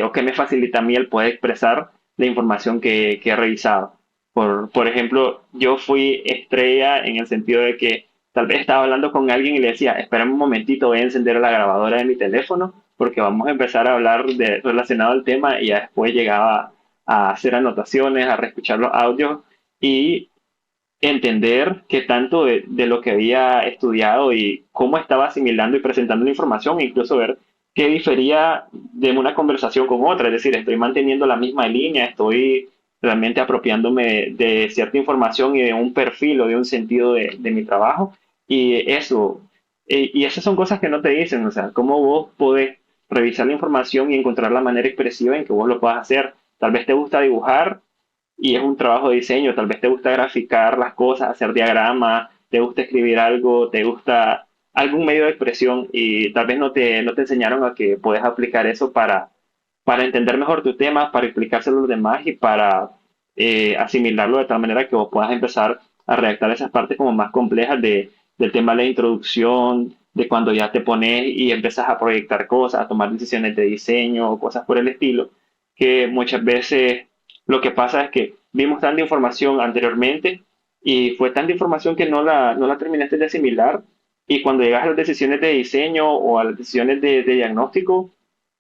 o qué me facilita a mí el poder expresar la información que he revisado. Por ejemplo, yo fui estrella en el sentido de que tal vez estaba hablando con alguien y le decía, espérame un momentito, voy a encender la grabadora de mi teléfono porque vamos a empezar a hablar relacionado al tema y ya después llegaba a hacer anotaciones, a reescuchar los audios y entender qué tanto de lo que había estudiado y cómo estaba asimilando y presentando la información, e incluso ver qué difería de una conversación con otra. Es decir, estoy manteniendo la misma línea, estoy realmente apropiándome de cierta información y de un perfil o de un sentido de mi trabajo. Y eso, y esas son cosas que no te dicen, o sea, cómo vos podés revisar la información y encontrar la manera expresiva en que vos lo puedas hacer. Tal vez te gusta dibujar y es un trabajo de diseño, tal vez te gusta graficar las cosas, hacer diagramas, te gusta escribir algo, te gusta algún medio de expresión y tal vez no te enseñaron a que puedes aplicar eso para entender mejor tu tema, para explicárselo a los demás y para asimilarlo de tal manera que vos puedas empezar a redactar esas partes como más complejas del tema de la introducción, de cuando ya te pones y empiezas a proyectar cosas, a tomar decisiones de diseño o cosas por el estilo, que muchas veces lo que pasa es que vimos tanta información anteriormente y fue tanta información que no la terminaste de asimilar y cuando llegas a las decisiones de diseño o a las decisiones de diagnóstico,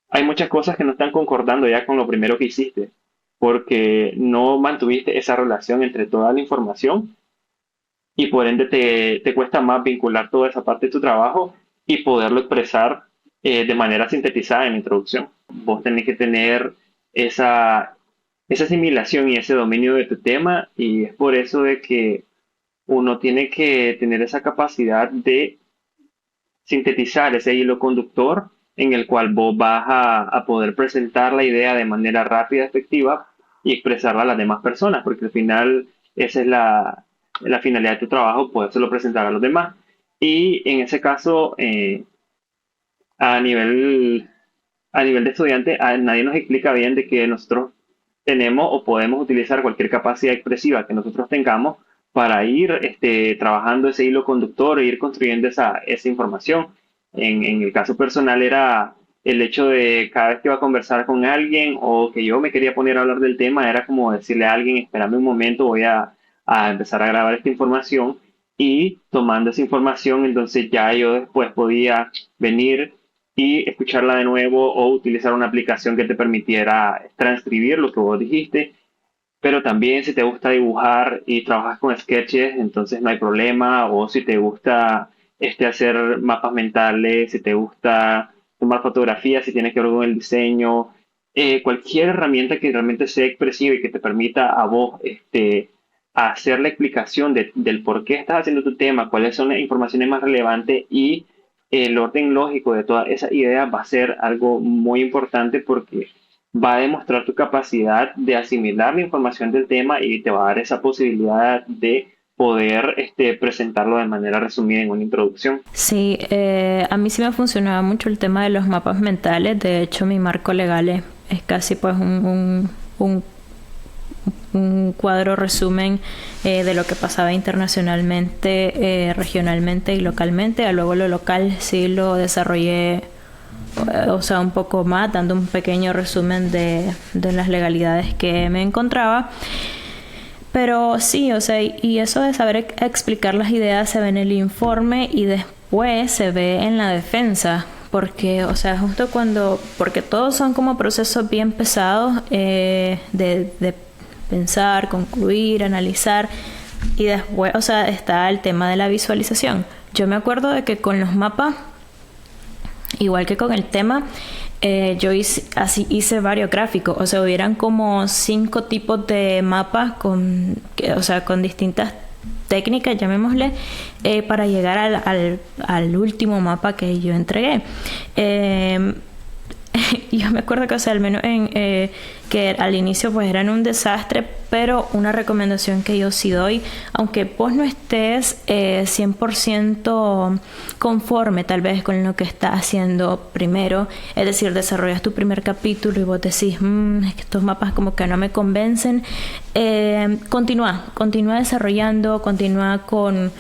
hay muchas cosas que no están concordando ya con lo primero que hiciste, porque no mantuviste esa relación entre toda la información y por ende te cuesta más vincular toda esa parte de tu trabajo y poderlo expresar de manera sintetizada en la introducción. Vos tenés que tener esa asimilación y ese dominio de tu tema y es por eso de que uno tiene que tener esa capacidad de sintetizar ese hilo conductor en el cual vos vas a poder presentar la idea de manera rápida, efectiva y expresarla a las demás personas, porque al final esa es la finalidad de tu trabajo, podérselo presentar a los demás. Y en ese caso, a nivel, a nivel de estudiante, nadie nos explica bien de que nosotros tenemos o podemos utilizar cualquier capacidad expresiva que nosotros tengamos para ir trabajando ese hilo conductor e ir construyendo esa información. En el caso personal era el hecho de cada vez que iba a conversar con alguien o que yo me quería poner a hablar del tema, era como decirle a alguien, espérame un momento, voy a empezar a grabar esta información y tomando esa información, entonces ya yo después podía venir y escucharla de nuevo o utilizar una aplicación que te permitiera transcribir lo que vos dijiste. Pero también si te gusta dibujar y trabajas con sketches, entonces no hay problema. O si te gusta hacer mapas mentales, si te gusta tomar fotografías, si tienes que ver con el diseño, cualquier herramienta que realmente sea expresiva y que te permita a vos hacer la explicación del por qué estás haciendo tu tema, cuáles son las informaciones más relevantes y el orden lógico de todas esas ideas va a ser algo muy importante porque va a demostrar tu capacidad de asimilar la información del tema y te va a dar esa posibilidad de poder presentarlo de manera resumida en una introducción. Sí, a mí sí me funcionaba mucho el tema de los mapas mentales. De hecho, mi marco legal es casi pues un cuadro resumen de lo que pasaba internacionalmente, regionalmente y localmente. Luego lo local sí lo desarrollé, o sea, un poco más, dando un pequeño resumen de las legalidades que me encontraba. Pero sí, o sea, y eso de saber explicar las ideas se ve en el informe y después se ve en la defensa. Porque, o sea, justo porque todos son como procesos bien pesados de pensar, concluir, analizar y después, o sea, está el tema de la visualización. Yo me acuerdo de que con los mapas, igual que con el tema, Yo hice varios gráficos, o sea, hubieran como 5 tipos de mapas o sea, con distintas técnicas, llamémosle, para llegar al último mapa que yo entregué. Yo me acuerdo que, o sea, al menos que al inicio pues eran un desastre, pero una recomendación que yo sí doy, aunque vos no estés 100% conforme tal vez con lo que estás haciendo primero, es decir, desarrollas tu primer capítulo y vos decís, es que estos mapas como que no me convencen, continúa desarrollando, continúa con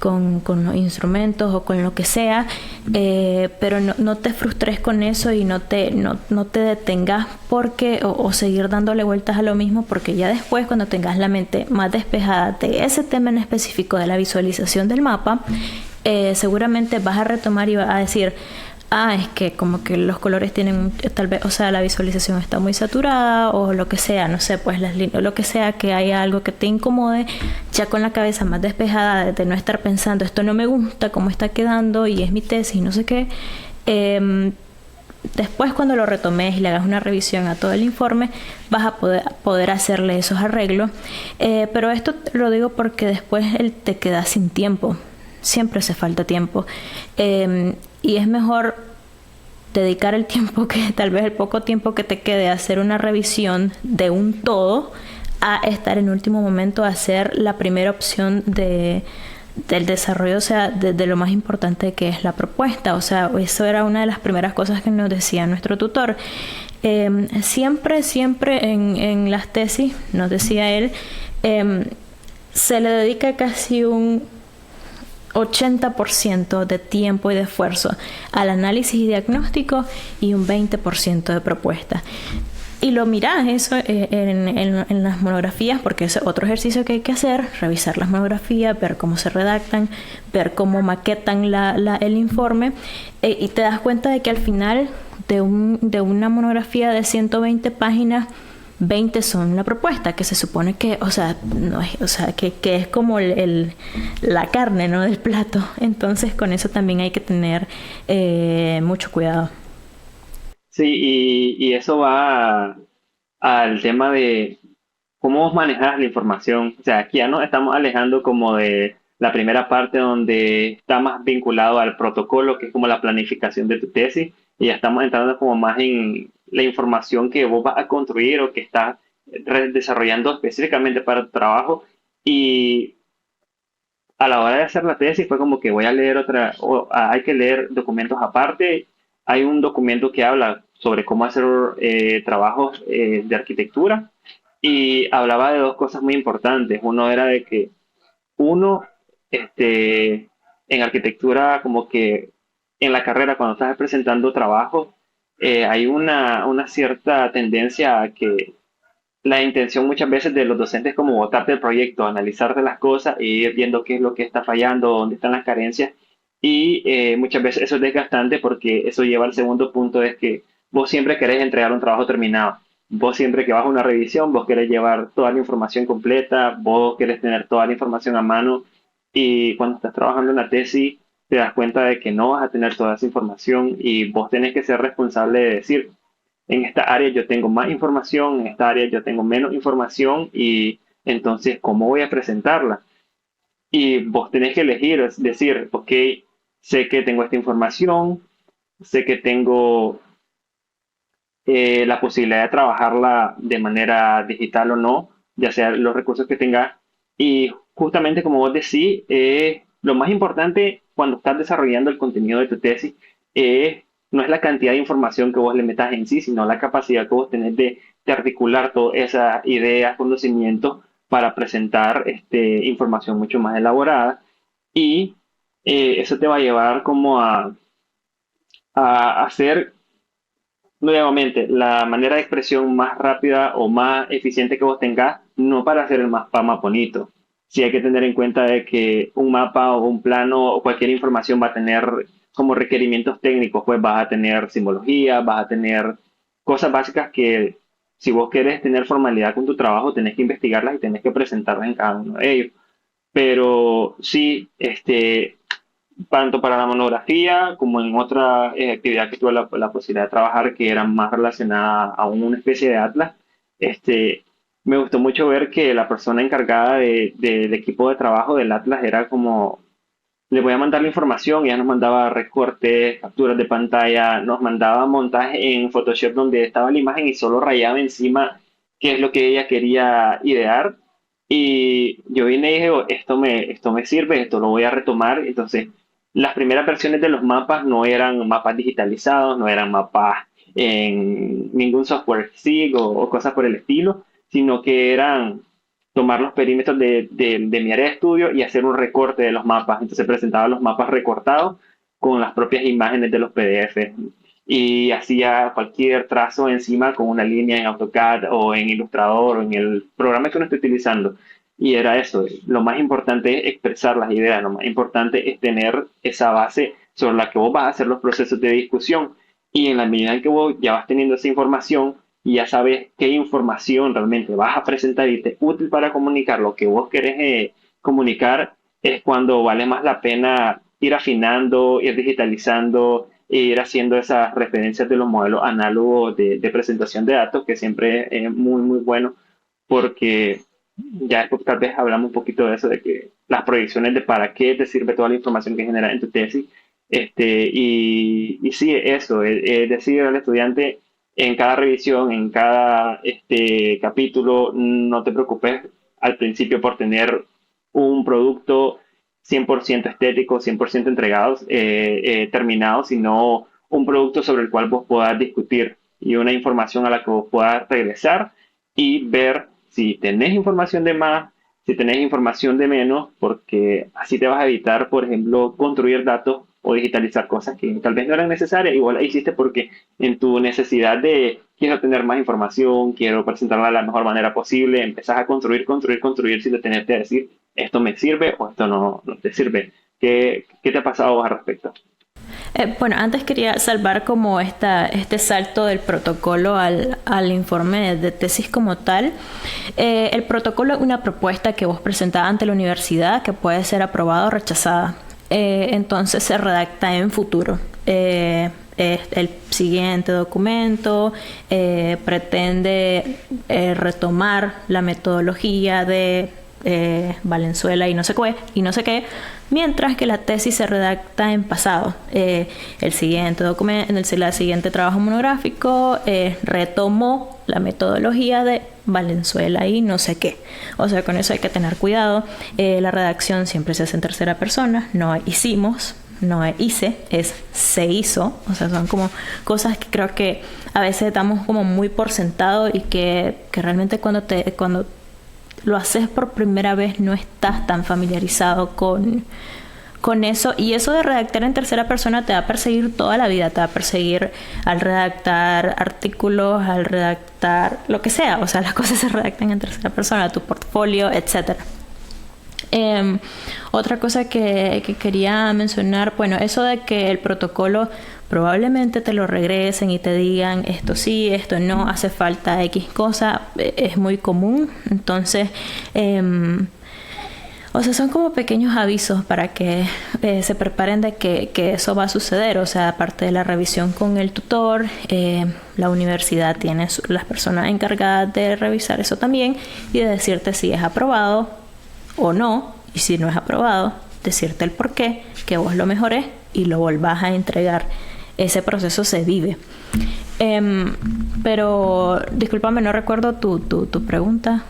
los instrumentos o con lo que sea, pero no te frustres con eso y no te detengas o seguir dándole vueltas a lo mismo, porque ya después, cuando tengas la mente más despejada de ese tema en específico de la visualización del mapa, seguramente vas a retomar y vas a decir, es que como que los colores tienen tal vez, o sea, la visualización está muy saturada o lo que sea, no sé, pues las líneas, lo que sea, que haya algo que te incomode, ya con la cabeza más despejada de no estar pensando, esto no me gusta, cómo está quedando y es mi tesis y no sé qué. Después, cuando lo retomes y le hagas una revisión a todo el informe, vas a poder hacerle esos arreglos, pero esto lo digo porque después te quedas sin tiempo, siempre hace falta tiempo, y es mejor dedicar el tiempo tal vez el poco tiempo que te quede a hacer una revisión de un todo, a estar en último momento a hacer la primera opción del desarrollo, o sea, de lo más importante que es la propuesta. O sea, eso era una de las primeras cosas que nos decía nuestro tutor. Siempre en las tesis, nos decía él, se le dedica casi un 80% de tiempo y de esfuerzo al análisis y diagnóstico y un 20% de propuesta. Y lo mirás eso en las monografías, porque es otro ejercicio que hay que hacer, revisar las monografías, ver cómo se redactan, ver cómo maquetan el informe, y te das cuenta de que al final de una monografía de 120 páginas, 20 son la propuesta, que se supone que, o sea, no es, o sea, que es como la carne, ¿no?, del plato. Entonces, con eso también hay que tener mucho cuidado. Sí, y eso va al tema de cómo vos manejas la información. O sea, aquí ya nos estamos alejando como de la primera parte donde está más vinculado al protocolo, que es como la planificación de tu tesis, y ya estamos entrando como más en la información que vos vas a construir o que estás desarrollando específicamente para tu trabajo. Y a la hora de hacer la tesis fue como que voy a leer hay que leer documentos aparte. Hay un documento que habla sobre cómo hacer trabajos de arquitectura, y hablaba de dos cosas muy importantes. Uno era de que uno, en arquitectura, como que en la carrera, cuando estás presentando trabajos, hay una cierta tendencia a que la intención muchas veces de los docentes es como botarte el proyecto, analizarte las cosas e ir viendo qué es lo que está fallando, dónde están las carencias. Y muchas veces eso es desgastante, porque eso lleva al segundo punto, es que vos siempre querés entregar un trabajo terminado. Vos siempre que vas a una revisión, vos querés llevar toda la información completa, vos querés tener toda la información a mano, y cuando estás trabajando en la tesis te das cuenta de que no vas a tener toda esa información, y vos tenés que ser responsable de decir, en esta área yo tengo más información, en esta área yo tengo menos información, y entonces, ¿cómo voy a presentarla? Y vos tenés que elegir, es decir, ok, sé que tengo esta información, sé que tengo la posibilidad de trabajarla de manera digital o no, ya sea los recursos que tenga. Y justamente como vos decís, lo más importante cuando estás desarrollando el contenido de tu tesis, no es la cantidad de información que vos le metas en sí, sino la capacidad que vos tenés de articular todas esas ideas, conocimientos, para presentar información mucho más elaborada. Y eso te va a llevar como a hacer nuevamente la manera de expresión más rápida o más eficiente que vos tengas, no para hacer el mapa más bonito. Sí hay que tener en cuenta de que un mapa o un plano o cualquier información va a tener como requerimientos técnicos, pues vas a tener simbología, vas a tener cosas básicas que, si vos querés tener formalidad con tu trabajo, tenés que investigarlas y tenés que presentarlas en cada uno de ellos. Pero sí, tanto para la monografía como en otra actividad que tuve la posibilidad de trabajar que era más relacionada a una especie de atlas. Este, Me gustó mucho ver que la persona encargada del equipo de trabajo del atlas era como, le voy a mandar la información, y ya nos mandaba recortes, capturas de pantalla, nos mandaba montaje en Photoshop donde estaba la imagen y solo rayaba encima qué es lo que ella quería idear. Y yo vine y dije, "Oh, esto me sirve, esto lo voy a retomar". Entonces, las primeras versiones de los mapas no eran mapas digitalizados, no eran mapas en ningún software SIG o cosas por el estilo, sino que eran tomar los perímetros de mi área de estudio y hacer un recorte de los mapas. Entonces presentaba los mapas recortados con las propias imágenes de los PDF y hacía cualquier trazo encima con una línea en AutoCAD o en Illustrator o en el programa que uno esté utilizando. Y era eso, lo más importante es expresar las ideas, lo más importante es tener esa base sobre la que vos vas a hacer los procesos de discusión. Y en la medida en que vos ya vas teniendo esa información, y ya sabes qué información realmente vas a presentar y te es útil para comunicar lo que vos querés comunicar, es cuando vale más la pena ir afinando, ir digitalizando, e ir haciendo esas referencias de los modelos análogos de presentación de datos, que siempre es muy, muy bueno, porque ya después tal vez hablamos un poquito de eso, de que las proyecciones de para qué te sirve toda la información que genera en tu tesis. Y sí, eso, es decir al estudiante en cada revisión, en cada capítulo, no te preocupes al principio por tener un producto 100% estético, 100% entregado, terminado, sino un producto sobre el cual vos puedas discutir y una información a la que vos puedas regresar y ver si tenés información de más, si tenés información de menos, porque así te vas a evitar, por ejemplo, construir datos o digitalizar cosas que tal vez no eran necesarias. Igual la hiciste porque en tu necesidad de quiero tener más información, quiero presentarla de la mejor manera posible, empezás a construir sin detenerte a decir esto me sirve o esto no te sirve. ¿Qué te ha pasado al respecto? Bueno, antes quería salvar como este salto del protocolo al informe de tesis como tal. El protocolo es una propuesta que vos presentás ante la universidad que puede ser aprobada o rechazada. Entonces se redacta en futuro. El siguiente documento pretende retomar la metodología de Valenzuela y no sé qué, mientras que la tesis se redacta en pasado. El siguiente documento, el siguiente trabajo monográfico retomó la metodología de Valenzuela y no sé qué. O sea, con eso hay que tener cuidado. La redacción siempre se hace en tercera persona, no hicimos, no hice, es se hizo. O sea, son como cosas que creo que a veces damos como muy por sentado y que realmente cuando lo haces por primera vez no estás tan familiarizado con eso, y eso de redactar en tercera persona te va a perseguir toda la vida, te va a perseguir al redactar artículos, al redactar lo que sea. O sea, las cosas se redactan en tercera persona, tu portfolio, etcétera. Otra cosa que quería mencionar, bueno, eso de que el protocolo probablemente te lo regresen y te digan esto sí, esto no, hace falta X cosa, es muy común. Entonces, o sea, son como pequeños avisos para que se preparen de que eso va a suceder. O sea, aparte de la revisión con el tutor, la universidad tiene las personas encargadas de revisar eso también y de decirte si es aprobado o no, y si no es aprobado, decirte el por qué, que vos lo mejores y lo volvás a entregar. Ese proceso se vive. Pero, discúlpame, no recuerdo tu pregunta.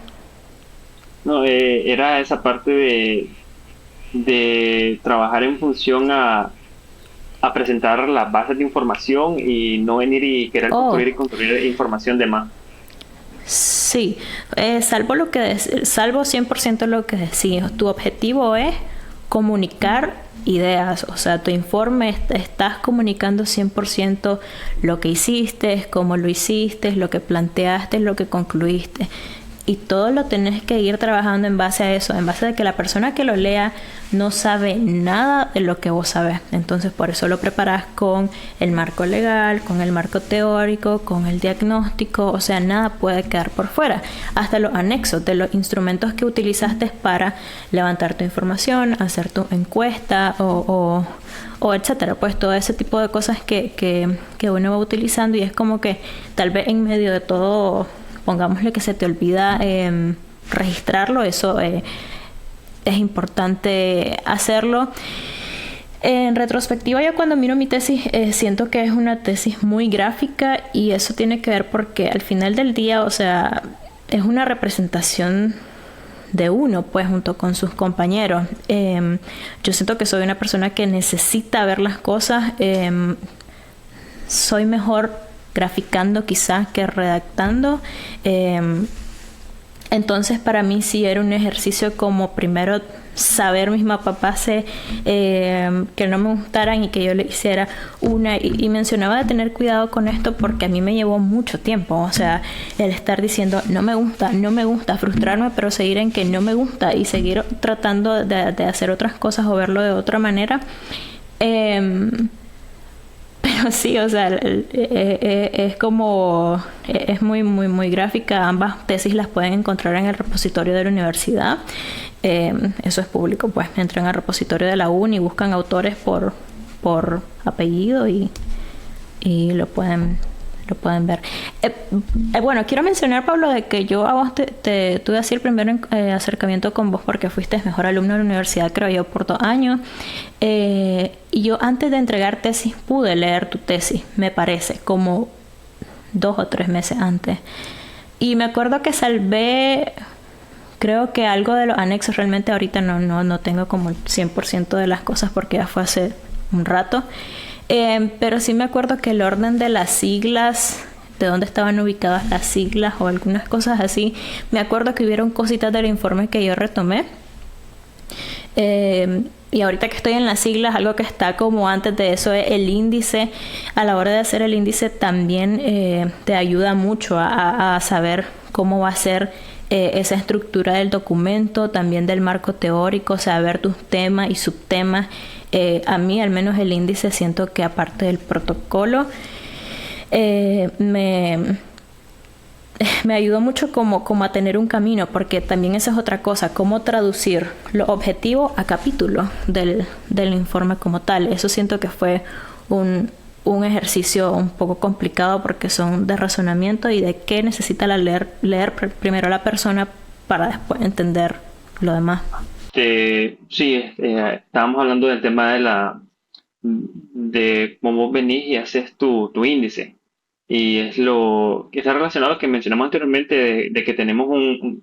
No, era esa parte de trabajar en función a presentar las bases de información y no venir y querer construir información de más. Sí, salvo 100% lo que decís. Tu objetivo es comunicar ideas. O sea, tu informe estás comunicando 100% lo que hiciste, cómo lo hiciste, lo que planteaste, lo que concluiste. y todo lo tenés que ir trabajando en base a eso, en base a que la persona que lo lea no sabe nada de lo que vos sabés. Entonces por eso lo preparás con el marco legal, con el marco teórico, con el diagnóstico, o sea, nada puede quedar por fuera. Hasta los anexos de los instrumentos que utilizaste para levantar tu información, hacer tu encuesta o etcétera, pues todo ese tipo de cosas que uno va utilizando, y es como que tal vez en medio de todo, pongámosle que se te olvida registrarlo, eso es importante hacerlo. En retrospectiva, yo cuando miro mi tesis siento que es una tesis muy gráfica, y eso tiene que ver porque al final del día, o sea, es una representación de uno, pues, junto con sus compañeros. Yo siento que soy una persona que necesita ver las cosas. Soy mejor graficando quizás que redactando. Entonces para mí sí era un ejercicio como primero saber mis mapapaces, que no me gustaran y que yo le hiciera una, y mencionaba de tener cuidado con esto porque a mí me llevó mucho tiempo, o sea, el estar diciendo no me gusta, frustrarme, pero seguir en que no me gusta y seguir tratando de hacer otras cosas o verlo de otra manera. Pero sí, o sea, es como, es muy gráfica. Ambas tesis las pueden encontrar en el repositorio de la universidad. Eso es público, pues entran al repositorio de la uni, buscan autores por apellido y lo pueden ver. Bueno, quiero mencionar, Pablo, de que yo a vos te tuve así el primer acercamiento con vos porque fuiste mejor alumno de la universidad, creo yo, por 2 años. Y yo antes de entregar tesis pude leer tu tesis, me parece, como 2 o 3 meses antes. Y me acuerdo que salvé, creo que algo de los anexos. Realmente ahorita no tengo como el 100% de las cosas porque ya fue hace un rato. Pero sí me acuerdo que el orden de las siglas, de dónde estaban ubicadas las siglas o algunas cosas así, me acuerdo que hubieron cositas del informe que yo retomé. Y ahorita que estoy en las siglas, algo que está como antes de eso es el índice. A la hora de hacer el índice también te ayuda mucho a saber cómo va a ser esa estructura del documento, también del marco teórico, saber tus temas y subtemas. A mí, al menos el índice, siento que aparte del protocolo, me ayudó mucho como a tener un camino, porque también esa es otra cosa, cómo traducir los objetivos a capítulos del informe como tal. Eso siento que fue un ejercicio un poco complicado porque son de razonamiento y de qué necesita leer primero la persona para después entender lo demás. Sí, estábamos hablando del tema de cómo vos venís y haces tu índice. Y es lo que está relacionado a lo que mencionamos anteriormente de que que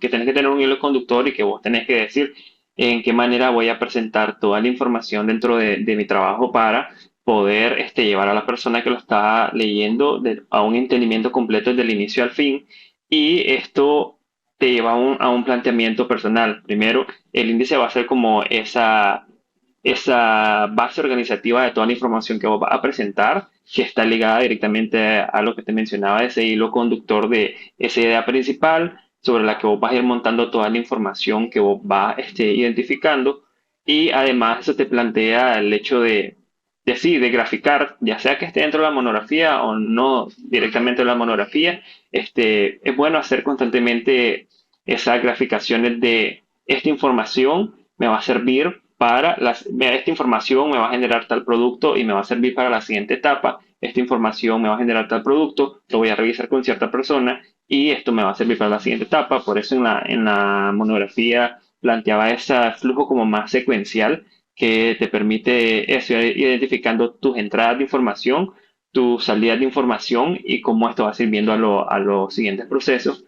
tenés que tener un hilo conductor y que vos tenés que decir en qué manera voy a presentar toda la información dentro de mi trabajo para poder llevar a la persona que lo está leyendo a un entendimiento completo desde el inicio al fin. Y esto te lleva a un planteamiento personal. Primero, el índice va a ser como esa base organizativa de toda la información que vos vas a presentar, que está ligada directamente a lo que te mencionaba, ese hilo conductor de esa idea principal sobre la que vos vas a ir montando toda la información que vos vas identificando. Y además eso te plantea el hecho sí, de graficar, ya sea que esté dentro de la monografía o no directamente de la monografía. Es bueno hacer constantemente esas graficaciones de esta información me va a servir esta información me va a generar tal producto y me va a servir para la siguiente etapa. Esta información me va a generar tal producto, lo voy a revisar con cierta persona y esto me va a servir para la siguiente etapa. Por eso en la monografía planteaba ese flujo como más secuencial que te permite eso, ir identificando tus entradas de información, tus salidas de información y cómo esto va sirviendo a los siguientes procesos.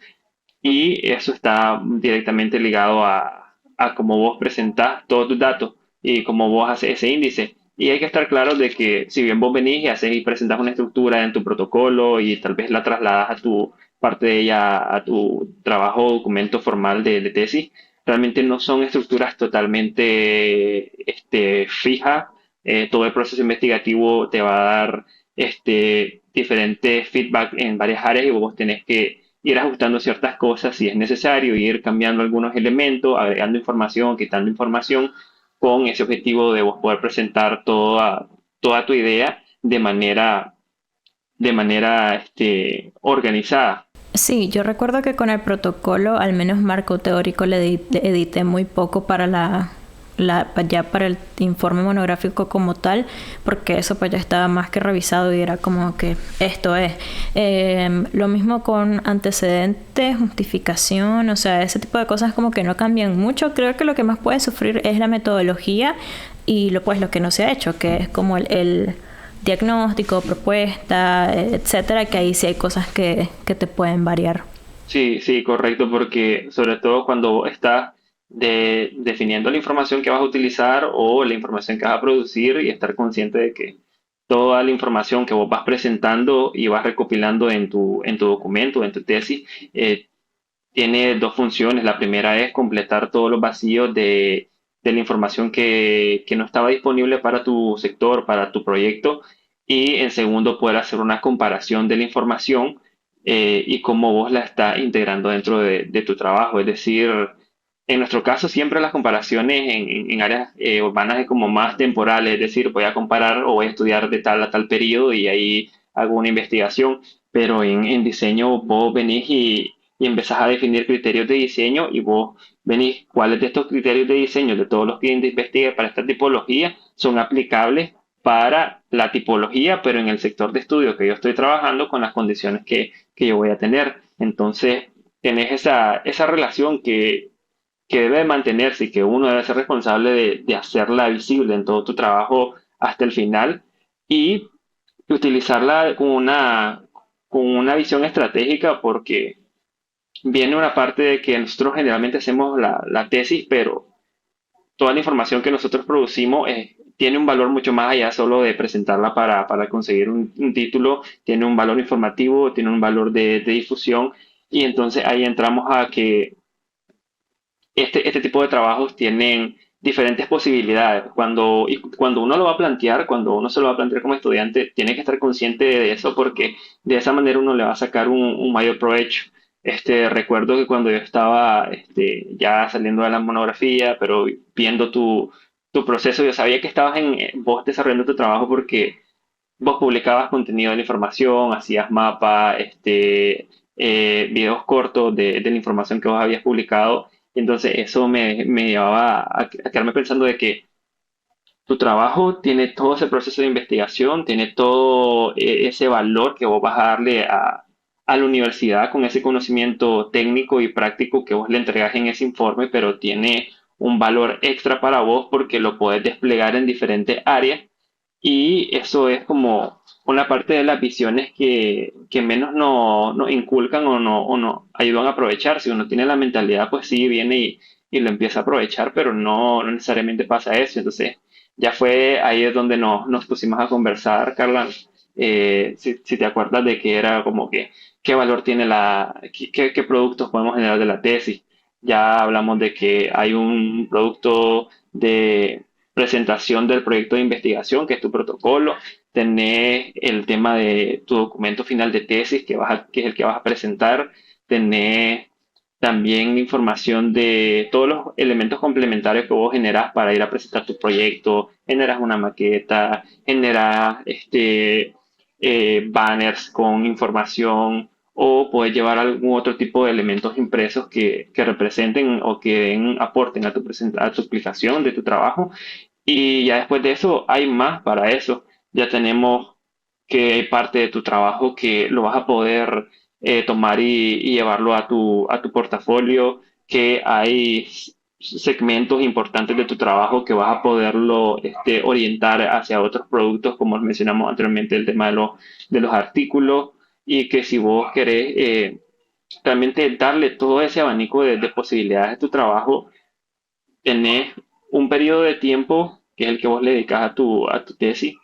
Y eso está directamente ligado a cómo vos presentás todos tus datos y cómo vos haces ese índice. Y hay que estar claro de que si bien vos venís y haces y presentás una estructura en tu protocolo y tal vez la trasladas a tu parte de ella, a tu trabajo o documento formal de tesis, realmente no son estructuras totalmente fijas. Todo el proceso investigativo te va a dar diferentes feedback en varias áreas y vos tenés que ir ajustando ciertas cosas si es necesario, ir cambiando algunos elementos, agregando información, quitando información, con ese objetivo de vos poder presentar toda tu idea de manera organizada. Sí, yo recuerdo que con el protocolo, al menos marco teórico, le edité muy poco para ya para el informe monográfico como tal, porque eso pues ya estaba más que revisado y era como que esto es. Lo mismo con antecedentes, justificación, o sea, ese tipo de cosas como que no cambian mucho. Creo que lo que más puede sufrir es la metodología y lo que no se ha hecho, que es como el diagnóstico, propuesta, etcétera, que ahí sí hay cosas que te pueden variar. Sí, sí, correcto, porque sobre todo cuando estás definiendo la información que vas a utilizar o la información que vas a producir y estar consciente de que toda la información que vos vas presentando y vas recopilando en tu documento, en tu tesis, tiene dos funciones. La primera es completar todos los vacíos de la información que no estaba disponible para tu sector, para tu proyecto. Y en segundo, poder hacer una comparación de la información y cómo vos la estás integrando dentro de tu trabajo. Es decir, en nuestro caso, siempre las comparaciones en áreas urbanas es como más temporales. Es decir, voy a comparar o voy a estudiar de tal a tal periodo y ahí hago una investigación. Pero en diseño vos venís y empezás a definir criterios de diseño y vos venís, cuáles de estos criterios de diseño, de todos los que investigué para esta tipología, son aplicables para la tipología, pero en el sector de estudio que yo estoy trabajando con las condiciones que yo voy a tener. Entonces, tenés esa relación que debe de mantenerse y que uno debe ser responsable de hacerla visible en todo tu trabajo hasta el final y utilizarla con una visión estratégica porque viene una parte de que nosotros generalmente hacemos la tesis, pero toda la información que nosotros producimos tiene un valor mucho más allá solo de presentarla para conseguir un título, tiene un valor informativo, tiene un valor de difusión y entonces ahí entramos a que este tipo de trabajos tienen diferentes posibilidades. Cuando uno lo va a plantear, cuando uno se lo va a plantear como estudiante, tiene que estar consciente de eso porque de esa manera uno le va a sacar un mayor provecho. Recuerdo que cuando yo estaba ya saliendo de la monografía, pero viendo tu proceso, yo sabía que estabas vos desarrollando tu trabajo porque vos publicabas contenido de la información, hacías mapas, videos cortos de la información que vos habías publicado. Y entonces eso me llevaba a quedarme pensando de que tu trabajo tiene todo ese proceso de investigación, tiene todo ese valor que vos vas a darle a la universidad con ese conocimiento técnico y práctico que vos le entregas en ese informe, pero tiene un valor extra para vos porque lo puedes desplegar en diferentes áreas y eso es como una parte de las visiones que menos nos inculcan o no ayudan a aprovechar. Si uno tiene la mentalidad, pues sí, viene y lo empieza a aprovechar, pero no necesariamente pasa eso. Entonces, ya fue ahí es donde nos pusimos a conversar, Carla. Si te acuerdas de que era como que qué valor tiene qué productos podemos generar de la tesis. Ya hablamos de que hay un producto de presentación del proyecto de investigación, que es tu protocolo, tenés el tema de tu documento final de tesis, que es el que vas a presentar, tenés también información de todos los elementos complementarios que vos generás para ir a presentar tu proyecto, generas una maqueta, generas banners con información o puedes llevar algún otro tipo de elementos impresos que representen o que aporten a tu aplicación de tu trabajo y ya después de eso hay más para eso. Ya tenemos que hay parte de tu trabajo que lo vas a poder tomar y llevarlo a tu portafolio, que hay segmentos importantes de tu trabajo que vas a poderlo orientar hacia otros productos, como mencionamos anteriormente, el tema de los artículos, y que si vos querés realmente darle todo ese abanico de posibilidades a tu trabajo, tenés un periodo de tiempo, que es el que vos le dedicas a tu tesis,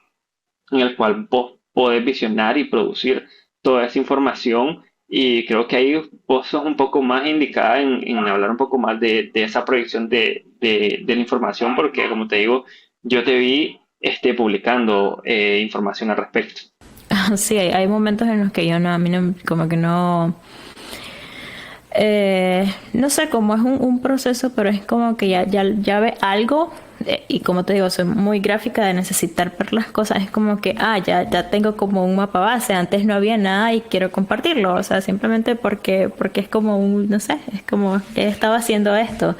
en el cual vos podés visionar y producir toda esa información. Y creo que ahí vos sos un poco más indicada en hablar un poco más de esa proyección de la información, porque como te digo, yo te vi publicando información al respecto. Sí, hay momentos en los que yo no, a mí no, como que no. No sé cómo es un proceso, pero es como que ya ve algo. Y como te digo, soy muy gráfica de necesitar ver las cosas. Es como que, ya tengo como un mapa base. Antes no había nada y quiero compartirlo. O sea, simplemente porque es como no sé, es como he estado haciendo esto.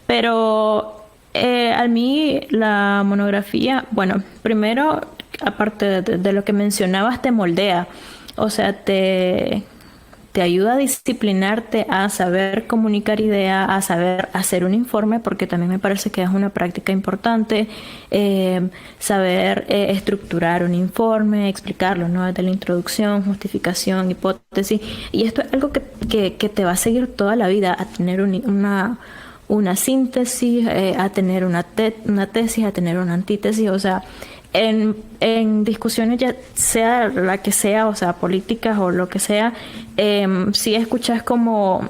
Pero a mí la monografía, bueno, primero, aparte de lo que mencionabas, te moldea. O sea, te ayuda a disciplinarte, a saber comunicar ideas, a saber hacer un informe, porque también me parece que es una práctica importante, saber estructurar un informe, explicarlo, ¿no? Desde la introducción, justificación, hipótesis. Y esto es algo que te va a seguir toda la vida, a tener una síntesis, a tener una tesis, a tener una antítesis, o sea, en discusiones ya sea la que sea, o sea, políticas o lo que sea, sí escuchas como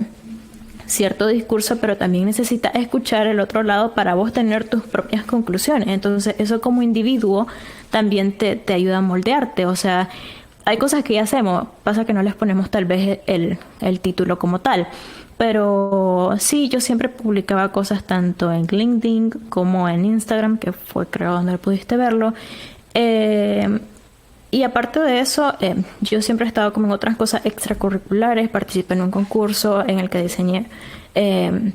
cierto discurso, pero también necesitas escuchar el otro lado para vos tener tus propias conclusiones. Entonces, eso como individuo también te ayuda a moldearte, o sea, hay cosas que ya hacemos, pasa que no les ponemos tal vez el título como tal. Pero sí, yo siempre publicaba cosas tanto en LinkedIn como en Instagram, que fue creo donde pudiste verlo. Eh, y aparte de eso, yo siempre he estado como en otras cosas extracurriculares. Participé en un concurso en el que diseñé eh,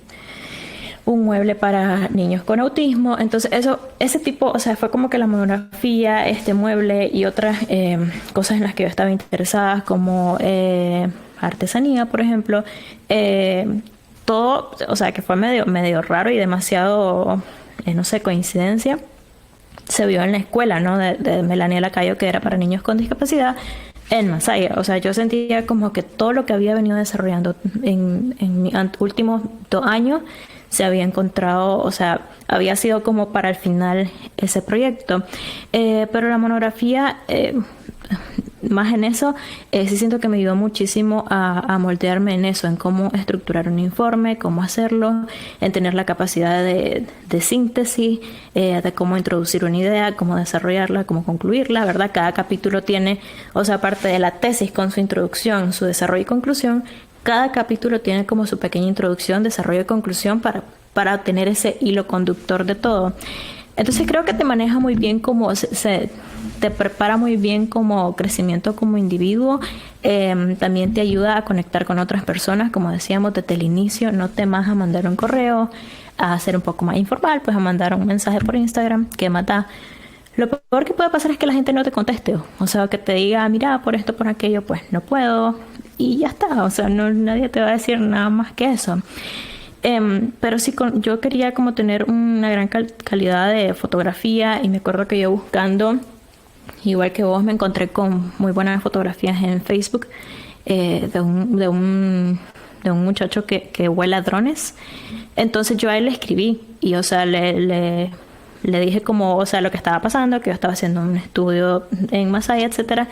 un mueble para niños con autismo. Entonces, ese tipo, o sea, fue como que la monografía, este mueble y otras cosas en las que yo estaba interesada, como artesanía, por ejemplo. Eh, Todo, o sea, que fue medio raro y demasiado, no sé, coincidencia. Se vio en la escuela, ¿no? De Melania Lacayo, que era para niños con discapacidad, en Masaya. O sea, yo sentía como que todo lo que había venido desarrollando en mis últimos 2 años se había encontrado, o sea, había sido como para el final ese proyecto. Pero la monografía, más en eso, sí siento que me ayudó muchísimo a moldearme en eso, en cómo estructurar un informe, cómo hacerlo, en tener la capacidad de síntesis, de cómo introducir una idea, cómo desarrollarla, cómo concluirla, ¿verdad? Cada capítulo tiene, o sea, aparte de la tesis con su introducción, su desarrollo y conclusión, cada capítulo tiene como su pequeña introducción, desarrollo y conclusión para tener ese hilo conductor de todo. Entonces creo que te maneja muy bien como te prepara muy bien como crecimiento como individuo. También te ayuda a conectar con otras personas, como decíamos desde el inicio, no temas a mandar un correo, a ser un poco más informal, pues a mandar un mensaje por Instagram, que mata. Lo peor que puede pasar es que la gente no te conteste, o sea, que te diga, mira, por esto, por aquello, pues no puedo, y ya está, o sea, no, nadie te va a decir nada más que eso. Pero sí, yo quería como tener una gran calidad de fotografía y me acuerdo que yo buscando, igual que vos, me encontré con muy buenas fotografías en Facebook de un muchacho que vuela drones. Entonces yo a él le escribí y, o sea, le dije como, o sea, lo que estaba pasando, que yo estaba haciendo un estudio en Masaya, etcétera.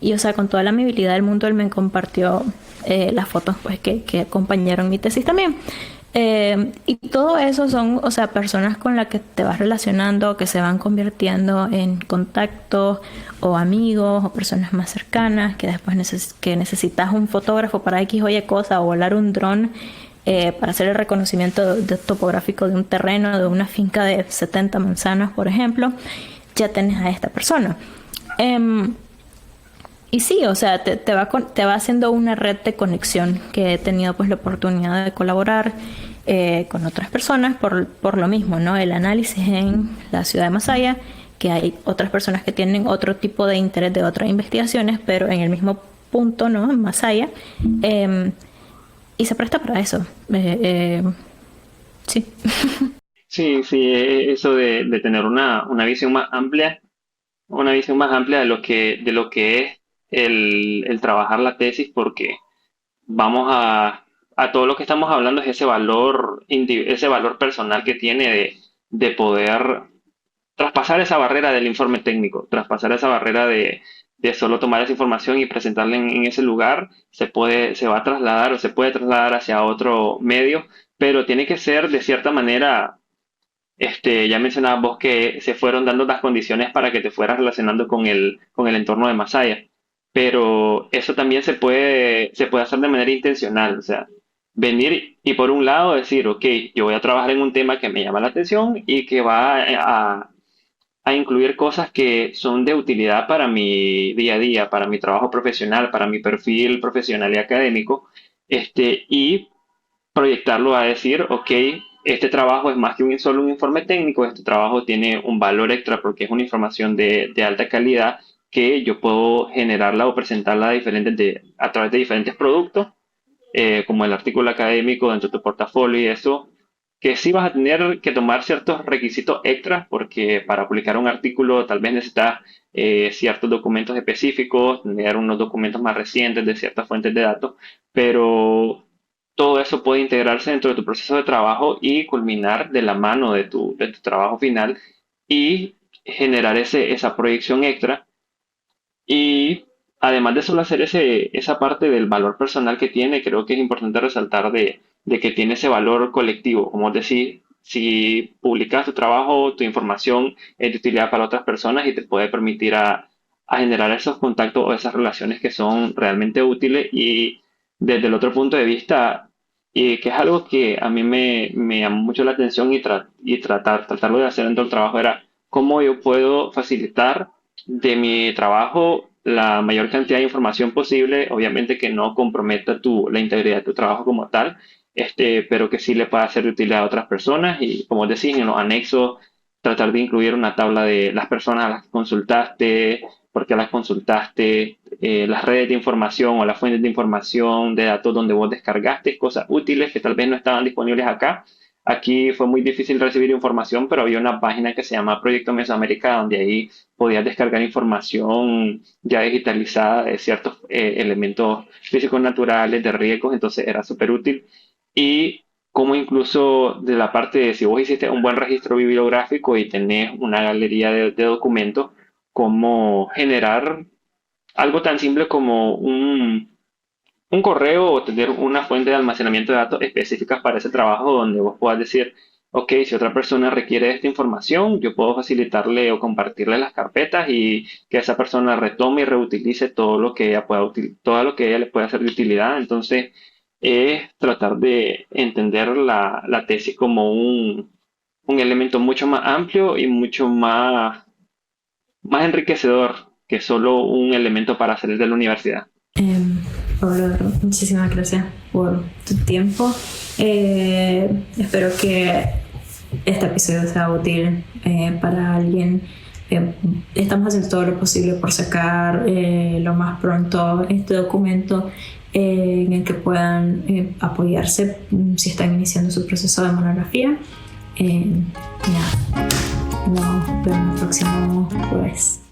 Y, o sea, con toda la amabilidad del mundo, él me compartió las fotos pues que acompañaron mi tesis también. Y todo eso son, o sea, personas con las que te vas relacionando, que se van convirtiendo en contactos o amigos o personas más cercanas, que después que necesitas un fotógrafo para X o Y cosa o volar un dron para hacer el reconocimiento topográfico de un terreno, de una finca de 70 manzanas, por ejemplo, ya tenés a esta persona. Y sí, o sea, te va haciendo una red de conexión, que he tenido pues la oportunidad de colaborar con otras personas por lo mismo, ¿no? El análisis en la ciudad de Masaya, que hay otras personas que tienen otro tipo de interés de otras investigaciones, pero en el mismo punto, ¿no? En Masaya. Y se presta para eso. Sí. Sí, sí, eso de tener una visión más amplia, una visión más amplia de lo que es el trabajar la tesis, porque vamos a todo lo que estamos hablando es ese valor personal que tiene de poder traspasar esa barrera del informe técnico, traspasar esa barrera de solo tomar esa información y presentarla en ese lugar, se va a trasladar o se puede trasladar hacia otro medio, pero tiene que ser de cierta manera. Ya mencionabas vos que se fueron dando las condiciones para que te fueras relacionando con el entorno de Masaya, pero eso también se puede hacer de manera intencional, o sea, venir y por un lado decir, ok, yo voy a trabajar en un tema que me llama la atención y que va a incluir cosas que son de utilidad para mi día a día, para mi trabajo profesional, para mi perfil profesional y académico, y proyectarlo a decir, ok, este trabajo es más que solo un informe técnico, este trabajo tiene un valor extra porque es una información de alta calidad que yo puedo generarla o presentarla a través de diferentes productos, como el artículo académico dentro de tu portafolio y eso, que sí vas a tener que tomar ciertos requisitos extras porque para publicar un artículo tal vez necesitas ciertos documentos específicos, tener unos documentos más recientes de ciertas fuentes de datos, pero todo eso puede integrarse dentro de tu proceso de trabajo y culminar de la mano de tu trabajo final y generar esa proyección extra. Y además de solo hacer esa parte del valor personal que tiene, creo que es importante resaltar de que tiene ese valor colectivo. Como decir, si publicas tu trabajo, tu información es de utilidad para otras personas y te puede permitir a generar esos contactos o esas relaciones que son realmente útiles. Y desde el otro punto de vista, y que es algo que a mí me llamó mucho la atención tratarlo de hacer dentro del trabajo, era cómo yo puedo facilitar de mi trabajo la mayor cantidad de información posible, obviamente que no comprometa la integridad de tu trabajo como tal, pero que sí le pueda ser de utilidad a otras personas y como decís, en los anexos tratar de incluir una tabla de las personas a las que consultaste, por qué las consultaste, las redes de información o las fuentes de información de datos donde vos descargaste cosas útiles que tal vez no estaban disponibles acá. Aquí fue muy difícil recibir información, pero había una página que se llama Proyecto Mesoamérica, donde ahí podías descargar información ya digitalizada de ciertos elementos físicos naturales, de riesgos, entonces era súper útil. Y como incluso de la parte de si vos hiciste un buen registro bibliográfico y tenés una galería de documentos, cómo generar algo tan simple como un correo o tener una fuente de almacenamiento de datos específicas para ese trabajo donde vos puedas decir, ok, si otra persona requiere esta información, yo puedo facilitarle o compartirle las carpetas y que esa persona retome y reutilice todo lo que ella todo lo que ella le pueda hacer de utilidad. Entonces, es tratar de entender la tesis como un elemento mucho más amplio y mucho más enriquecedor que solo un elemento para salir de la universidad. Pablo, muchísimas gracias por tu tiempo. Espero que este episodio sea útil para alguien. Estamos haciendo todo lo posible por sacar lo más pronto este documento en el que puedan apoyarse si están iniciando su proceso de monografía. Nos vemos el próximo jueves.